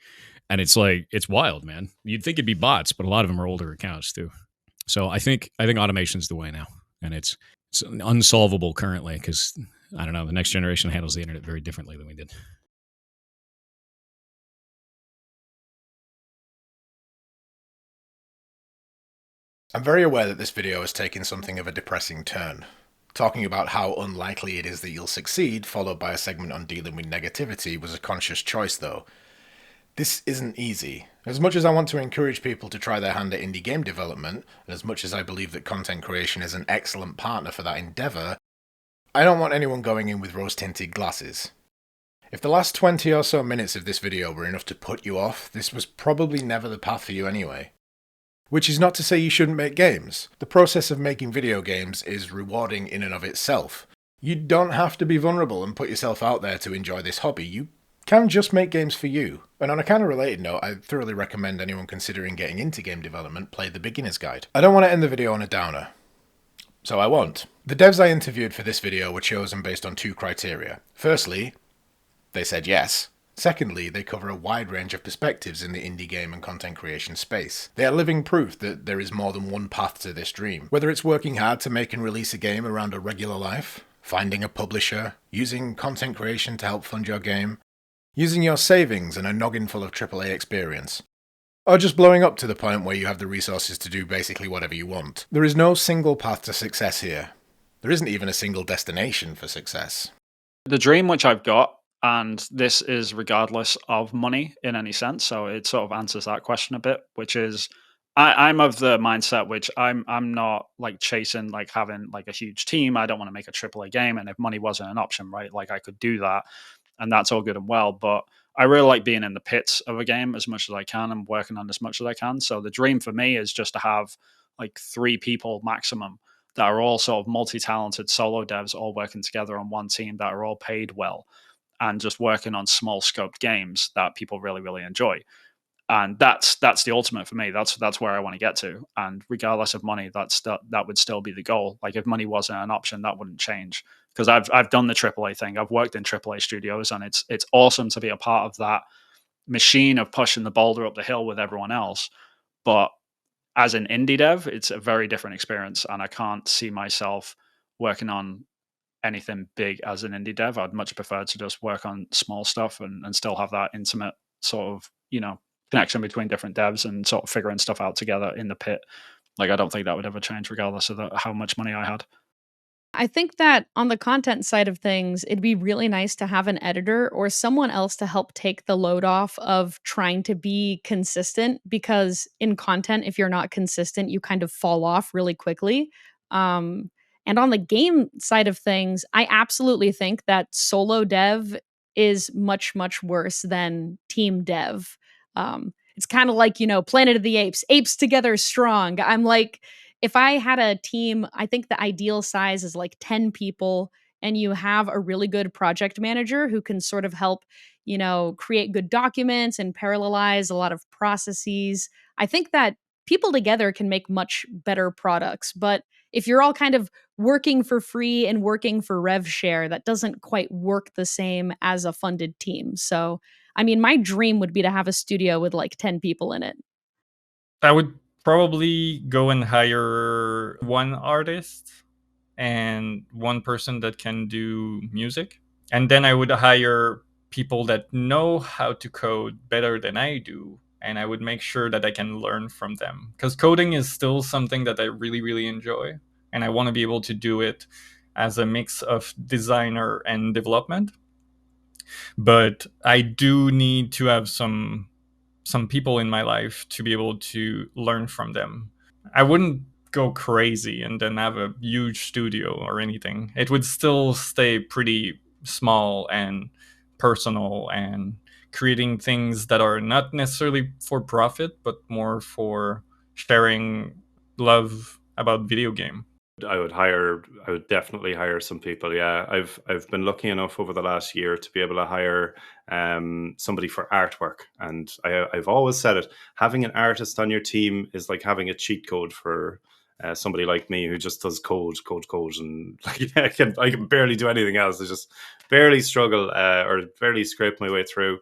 And it's like, it's wild, man. You'd think it'd be bots, but a lot of them are older accounts too. So I think automation's the way now. And it's unsolvable currently because, I don't know, the next generation handles the internet very differently than we did. I'm very aware that this video has taken something of a depressing turn. Talking about how unlikely it is that you'll succeed, followed by a segment on dealing with negativity, was a conscious choice though. This isn't easy. As much as I want to encourage people to try their hand at indie game development, and as much as I believe that content creation is an excellent partner for that endeavour, I don't want anyone going in with rose-tinted glasses. If the last 20 or so minutes of this video were enough to put you off, this was probably never the path for you anyway. Which is not to say you shouldn't make games. The process of making video games is rewarding in and of itself. You don't have to be vulnerable and put yourself out there to enjoy this hobby. You can just make games for you. And on a kind of related note, I thoroughly recommend anyone considering getting into game development play the beginner's guide. I don't want to end the video on a downer, so I won't. The devs I interviewed for this video were chosen based on 2 criteria. Firstly, they said yes. Secondly, they cover a wide range of perspectives in the indie game and content creation space. They are living proof that there is more than one path to this dream. Whether it's working hard to make and release a game around a regular life, finding a publisher, using content creation to help fund your game, using your savings and a noggin full of AAA experience, or just blowing up to the point where you have the resources to do basically whatever you want. There is no single path to success here. There isn't even a single destination for success. The dream which I've got, and this is regardless of money in any sense, so it sort of answers that question a bit, which is I'm of the mindset which I'm not like chasing like having like a huge team. I don't want to make a AAA game, and if money wasn't an option, right, like I could do that, and that's all good and well, but I really like being in the pits of a game as much as I can and working on as much as I can. So the dream for me is just to have like 3 people maximum that are all sort of multi-talented solo devs all working together on one team that are all paid well and just working on small scoped games that people really, really enjoy. And that's the ultimate for me. That's where I want to get to. And regardless of money, that would still be the goal. Like if money wasn't an option, that wouldn't change. Because I've done the AAA thing. I've worked in AAA studios, and it's awesome to be a part of that machine of pushing the boulder up the hill with everyone else. But as an indie dev, it's a very different experience, and I can't see myself working on anything big as an indie dev. I'd much prefer to just work on small stuff and still have that intimate sort of, connection between different devs and sort of figuring stuff out together in the pit. Like, I don't think that would ever change regardless of how much money I had. I think that on the content side of things, it'd be really nice to have an editor or someone else to help take the load off of trying to be consistent, because in content, if you're not consistent, you kind of fall off really quickly. And on the game side of things, I absolutely think that solo dev is much, much worse than team dev. It's kind of like, Planet of the Apes, apes together strong. I'm like, if I had a team, I think the ideal size is like 10 people, and you have a really good project manager who can sort of help, create good documents and parallelize a lot of processes. I think that people together can make much better products. But if you're all kind of working for free and working for rev share, that doesn't quite work the same as a funded team. So, I mean, my dream would be to have a studio with like 10 people in it. I would probably go and hire one artist and one person that can do music. And then I would hire people that know how to code better than I do. And I would make sure that I can learn from them. Because coding is still something that I really, really enjoy. And I want to be able to do it as a mix of designer and development. But I do need to have some people in my life to be able to learn from them. I wouldn't go crazy and then have a huge studio or anything. It would still stay pretty small and personal and creating things that are not necessarily for profit, but more for sharing love about video game. I would definitely hire some people. Yeah, I've been lucky enough over the last year to be able to hire somebody for artwork, and I've always said it. Having an artist on your team is like having a cheat code for somebody like me who just does code, and like I can barely do anything else. I just barely struggle or barely scrape my way through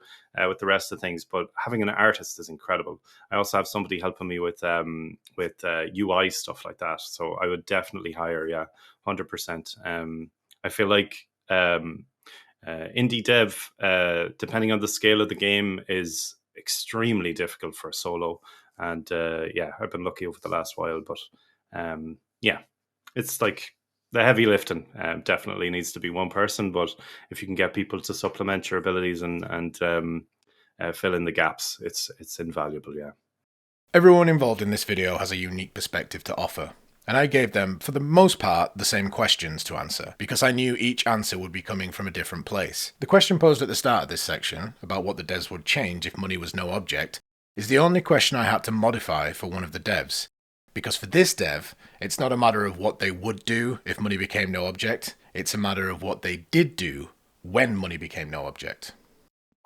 with the rest of things. But having an artist is incredible. I also have somebody helping me with UI stuff like that. So I would definitely hire, 100%. I feel like indie dev, depending on the scale of the game, is extremely difficult for a solo. And I've been lucky over the last while, but it's like the heavy lifting definitely needs to be one person, but if you can get people to supplement your abilities and fill in the gaps, it's invaluable. Everyone involved in this video has a unique perspective to offer, and I gave them, for the most part, the same questions to answer, because I knew each answer would be coming from a different place. The question posed at the start of this section, about what the devs would change if money was no object, is the only question I had to modify for one of the devs. Because for this dev, it's not a matter of what they would do if money became no object, it's a matter of what they did do when money became no object.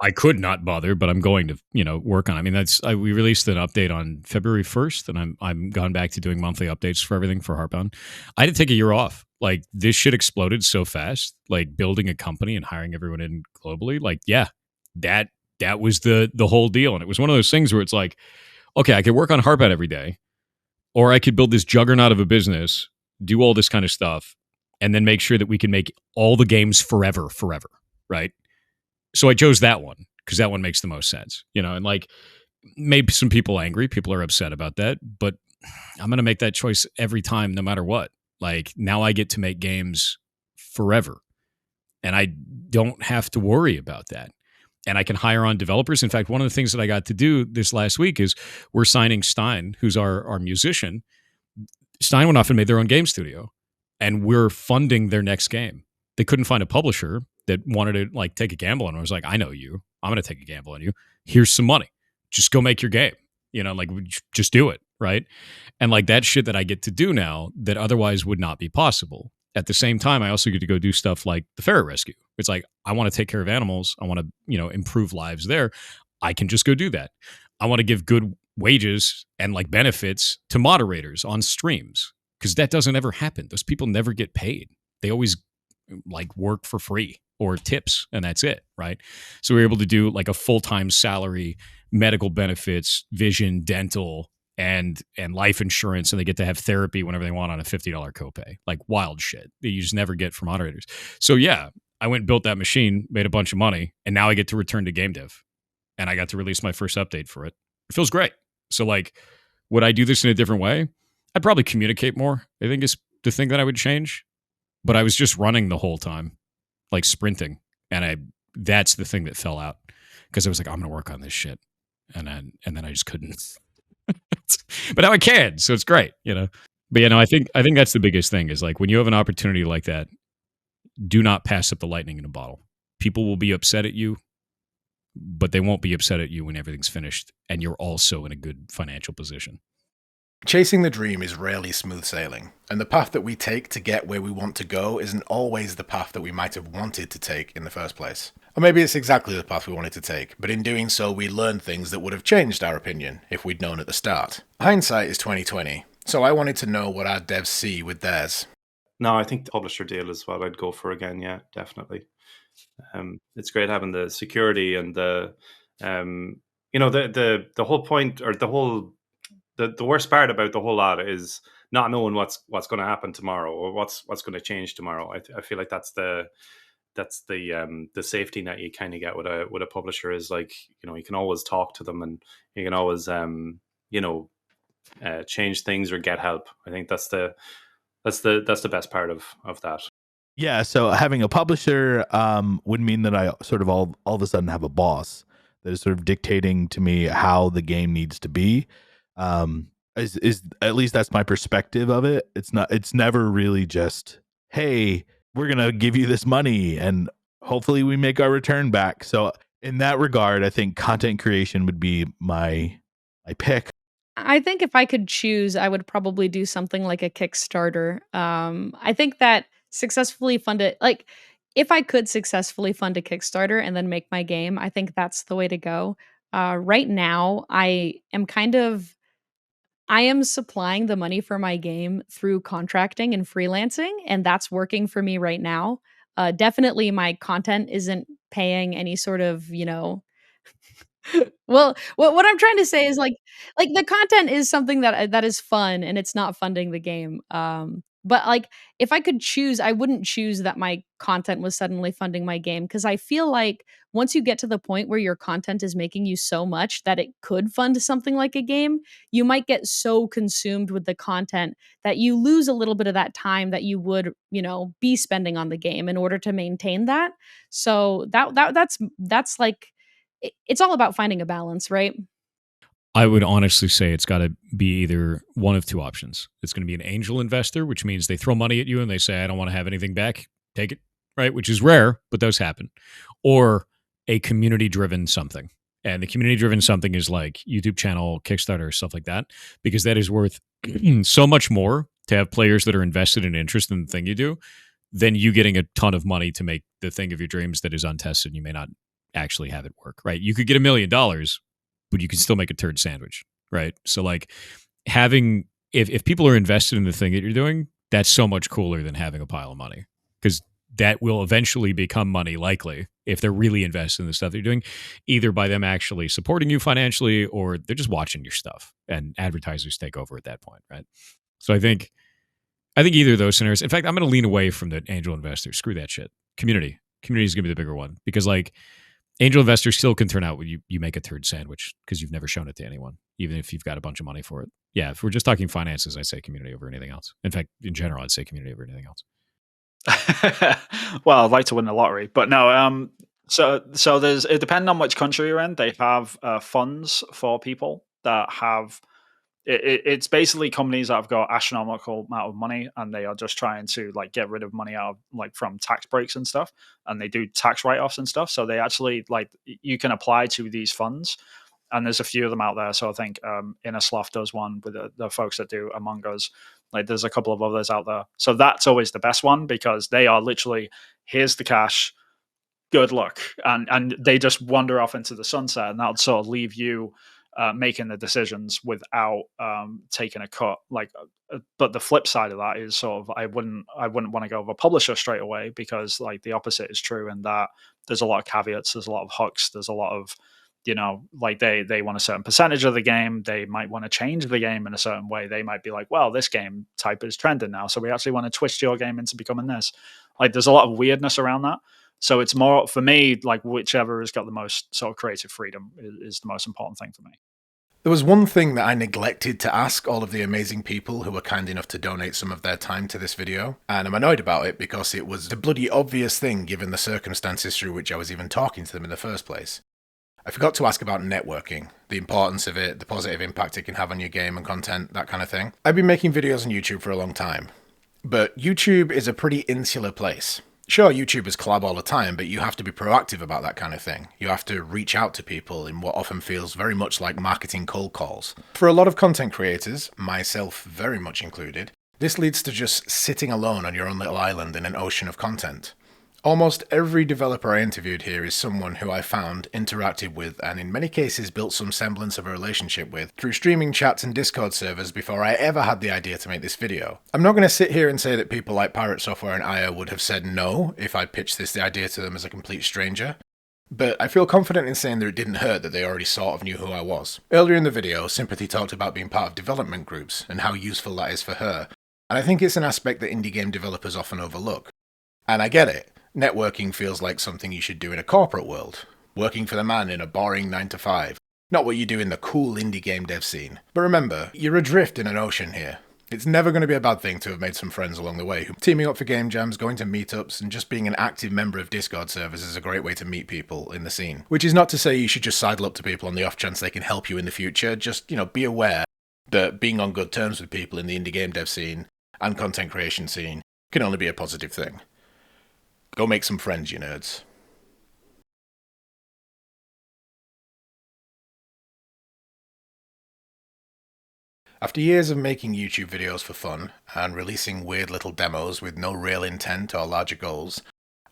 I could not bother, but I'm going to, work on it. I mean, we released an update on February 1st, and I'm gone back to doing monthly updates for everything for Heartbound. I had to take a year off. Like, this shit exploded so fast. Like, building a company and hiring everyone in globally. Like, that was the whole deal. And it was one of those things where it's like, okay, I could work on Heartbound every day, or I could build this juggernaut of a business, do all this kind of stuff, and then make sure that we can make all the games forever, right? So I chose that one because that one makes the most sense, and like maybe some people angry, people are upset about that, but I'm going to make that choice every time, no matter what. Like, now I get to make games forever and I don't have to worry about that. And I can hire on developers. In fact, one of the things that I got to do this last week is we're signing Stein, who's our musician. Stein went off and made their own game studio, and we're funding their next game. They couldn't find a publisher that wanted to like take a gamble on it. I was like, I know you. I'm going to take a gamble on you. Here's some money. Just go make your game. Like just do it, right? And like that shit that I get to do now that otherwise would not be possible. At the same time, I also get to go do stuff like the ferret rescue. It's like, I want to take care of animals. I want to, improve lives there. I can just go do that. I want to give good wages and like benefits to moderators on streams, because that doesn't ever happen. Those people never get paid. They always like work for free or tips, and that's it, right? So we're able to do like a full-time salary, medical benefits, vision, dental, and life insurance, and they get to have therapy whenever they want on a $50 copay. Like wild shit that you just never get from moderators. So yeah, I went and built that machine, made a bunch of money, and now I get to return to game dev. And I got to release my first update for it. It feels great. So like, would I do this in a different way? I'd probably communicate more, I think, is the thing that I would change. But I was just running the whole time, like sprinting. And that's the thing that fell out, because I was like, I'm going to work on this shit. And then I just couldn't. But now I can, so it's great, But I think that's the biggest thing is like when you have an opportunity like that, do not pass up the lightning in a bottle. People will be upset at you, but they won't be upset at you when everything's finished and you're also in a good financial position. Chasing the dream is rarely smooth sailing, and the path that we take to get where we want to go isn't always the path that we might have wanted to take in the first place. Or maybe it's exactly the path we wanted to take, but in doing so we learned things that would have changed our opinion if we'd known at the start. Hindsight is 20/20, so I wanted to know what our devs see with theirs. No, I think the publisher deal is what I'd go for again, yeah, definitely. It's great having the security and the whole point, or the worst part about the whole lot is not knowing what's going to happen tomorrow or what's going to change tomorrow. I feel like that's the safety net you kind of get with a publisher is like, you can always talk to them and you can always change things or get help. I think that's the best part of that. Yeah, so having a publisher would mean that I sort of all of a sudden have a boss that is sort of dictating to me how the game needs to be. Is at least that's my perspective of it. It's never really just, hey, we're gonna give you this money and hopefully we make our return back. So in that regard, I think content creation would be my pick. I think if I could choose, I would probably do something like a Kickstarter. I think that successfully funded, like, if I could successfully fund a Kickstarter and then make my game, I think that's the way to go. Right now, I am supplying the money for my game through contracting and freelancing, and that's working for me right now. Definitely, my content isn't paying any sort of, well, what I'm trying to say is like the content is something that is fun and it's not funding the game. But like if I could choose, I wouldn't choose that my content was suddenly funding my game because I feel like once you get to the point where your content is making you so much that it could fund something like a game, you might get so consumed with the content that you lose a little bit of that time that you would, be spending on the game in order to maintain that. So that's like it's all about finding a balance, right? I would honestly say it's got to be either one of two options. It's going to be an angel investor, which means they throw money at you and they say, I don't want to have anything back. Take it, right? Which is rare, but those happen. Or a community-driven something. And the community-driven something is like YouTube channel, Kickstarter, stuff like that, because that is worth so much more to have players that are invested in interest in the thing you do than you getting a ton of money to make the thing of your dreams that is untested and you may not actually have it work, right? You could get $1 million, but you can still make a turd sandwich, right? So like having, if people are invested in the thing that you're doing, that's so much cooler than having a pile of money because that will eventually become money likely if they're really invested in the stuff they're doing, either by them actually supporting you financially or they're just watching your stuff and advertisers take over at that point, right? So I think either of those scenarios, in fact, I'm going to lean away from the angel investor. Screw that shit. Community is going to be the bigger one because like, angel investors still can turn out when you make a turd sandwich because you've never shown it to anyone, even if you've got a bunch of money for it. Yeah, if we're just talking finances, I'd say community over anything else. In fact, in general, I'd say community over anything else. Well, I'd like to win the lottery, but no. So there's it depending on which country you're in. They have funds for people that have. It's basically companies that have got astronomical amount of money and they are just trying to like get rid of money out of like from tax breaks and stuff, and they do tax write-offs and stuff. So they actually like you can apply to these funds, and there's a few of them out there. So I think Inner Sloth does one with the folks that do Among Us. Like there's a couple of others out there. So that's always the best one because they are literally here's the cash, good luck, and they just wander off into the sunset, and that'll sort of leave you. Making the decisions without taking a cut. But the flip side of that is sort of I wouldn't want to go with a publisher straight away because like the opposite is true in that there's a lot of caveats, there's a lot of hooks, there's a lot of like they want a certain percentage of the game, they might want to change the game in a certain way. They might be like, well, this game type is trending now, so we actually want to twist your game into becoming this. Like there's a lot of weirdness around that. So it's more for me like whichever has got the most sort of creative freedom is the most important thing for me. There was one thing that I neglected to ask all of the amazing people who were kind enough to donate some of their time to this video, and I'm annoyed about it because it was a bloody obvious thing given the circumstances through which I was even talking to them in the first place. I forgot to ask about networking, the importance of it, the positive impact it can have on your game and content, that kind of thing. I've been making videos on YouTube for a long time, but YouTube is a pretty insular place. Sure, YouTubers collab all the time, but you have to be proactive about that kind of thing. You have to reach out to people in what often feels very much like marketing cold calls. For a lot of content creators, myself very much included, this leads to just sitting alone on your own little island in an ocean of content. Almost every developer I interviewed here is someone who I found, interacted with, and in many cases built some semblance of a relationship with through streaming chats and Discord servers before I ever had the idea to make this video. I'm not going to sit here and say that people like Pirate Software and Aya would have said no if I pitched the idea to them as a complete stranger, but I feel confident in saying that it didn't hurt that they already sort of knew who I was. Earlier in the video, Simpathey talked about being part of development groups and how useful that is for her, and I think it's an aspect that indie game developers often overlook. And I get it. Networking feels like something you should do in a corporate world, working for the man in a boring 9-to-5, not what you do in the cool indie game dev scene. But remember, you're adrift in an ocean here. It's never going to be a bad thing to have made some friends along the way, teaming up for game jams, going to meetups, and just being an active member of Discord servers is a great way to meet people in the scene. Which is not to say you should just sidle up to people on the off chance they can help you in the future, just, be aware. that being on good terms with people in the indie game dev scene and content creation scene can only be a positive thing. Go make some friends, you nerds. After years of making YouTube videos for fun and releasing weird little demos with no real intent or larger goals,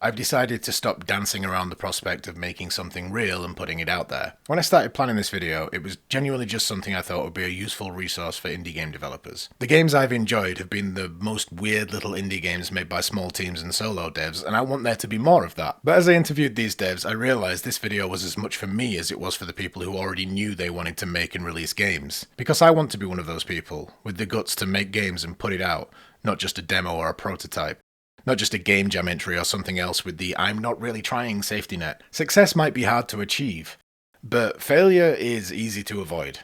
I've decided to stop dancing around the prospect of making something real and putting it out there. When I started planning this video, it was genuinely just something I thought would be a useful resource for indie game developers. The games I've enjoyed have been the most weird little indie games made by small teams and solo devs, and I want there to be more of that. But as I interviewed these devs, I realised this video was as much for me as it was for the people who already knew they wanted to make and release games. Because I want to be one of those people, with the guts to make games and put it out, not just a demo or a prototype. Not just a game jam entry or something else with the "I'm not really trying" safety net. Success might be hard to achieve, but failure is easy to avoid.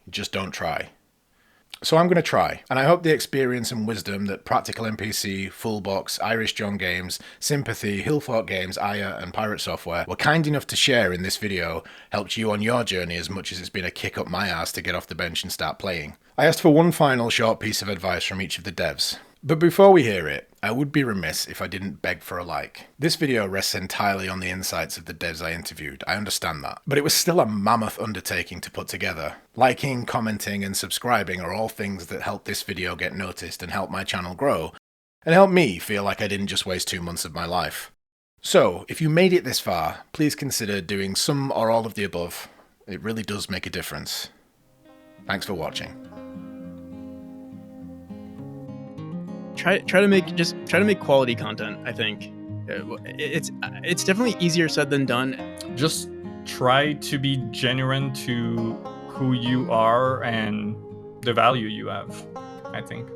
Just don't try. So I'm going to try, and I hope the experience and wisdom that PracticalNPC, Foolbox, IrishJohnGames, Simpathey, Hillfort Games, Aya, and Pirate Software were kind enough to share in this video helped you on your journey as much as it's been a kick up my ass to get off the bench and start playing. I asked for one final short piece of advice from each of the devs. But before we hear it, I would be remiss if I didn't beg for a like. This video rests entirely on the insights of the devs I interviewed, I understand that. But it was still a mammoth undertaking to put together. Liking, commenting, and subscribing are all things that help this video get noticed and help my channel grow, and help me feel like I didn't just waste 2 months of my life. So, if you made it this far, please consider doing some or all of the above. It really does make a difference. Thanks for watching. Try to make quality content. I think it's definitely easier said than done. Just try to be genuine to who you are and the value you have, I think.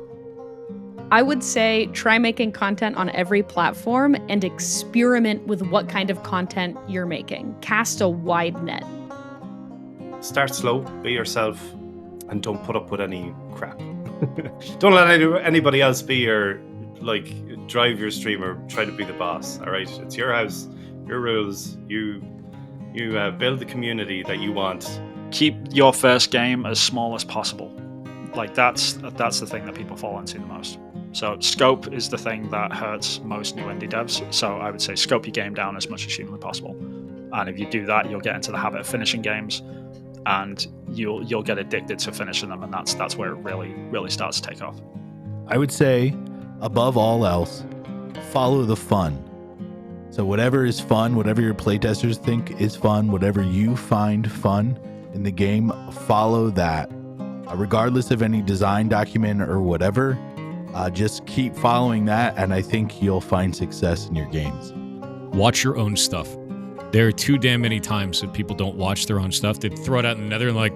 I would say try making content on every platform and experiment with what kind of content you're making. Cast a wide net. Start slow, be yourself, and don't put up with any crap. Don't let anybody else be your, drive your stream or try to be the boss, all right? It's your house, your rules, you build the community that you want. Keep your first game as small as possible. That's the thing that people fall into the most. So scope is the thing that hurts most new indie devs. So I would say scope your game down as much as humanly possible. And if you do that, you'll get into the habit of finishing games, and you'll get addicted to finishing them, and that's where it really starts to take off. I would say, above all else, follow the fun. So whatever is fun, whatever your playtesters think is fun, whatever you find fun in the game, follow that. Regardless of any design document or whatever, just keep following that, and I think you'll find success in your games. Watch your own stuff. There are too damn many times that people don't watch their own stuff. They throw it out in the nether and I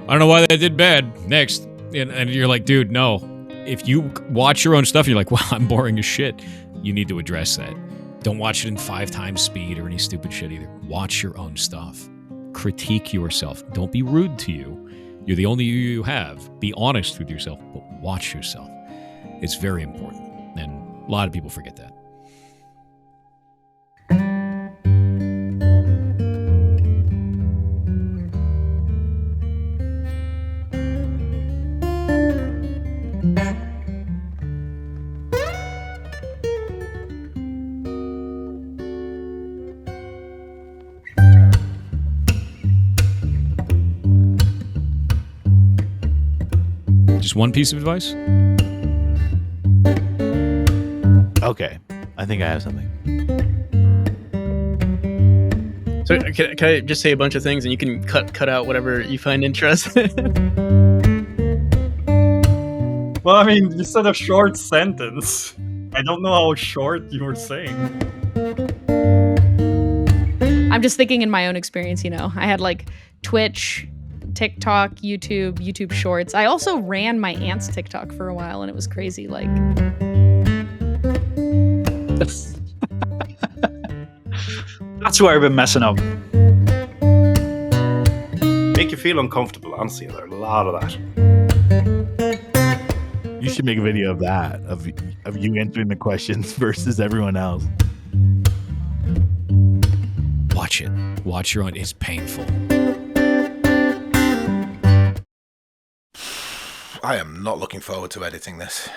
don't know why that did bad. Next. And you're like, dude, no. If you watch your own stuff and you're like, wow, I'm boring as shit, you need to address that. Don't watch it in 5 times speed or any stupid shit either. Watch your own stuff. Critique yourself. Don't be rude to you. You're the only you have. Be honest with yourself, but watch yourself. It's very important. And a lot of people forget that. Just one piece of advice? Okay, I think I have something. So can I just say a bunch of things and you can cut out whatever you find interesting? Well, I mean, you said a short sentence. I don't know how short you were saying. I'm just thinking in my own experience, I had Twitch, TikTok, YouTube Shorts. I also ran my aunt's TikTok for a while, and it was crazy. That's where I've been messing up. Make you feel uncomfortable, honestly. There's a lot of that. You should make a video of that, of you answering the questions versus everyone else. Watch it. Watch your own. It's painful. I am not looking forward to editing this.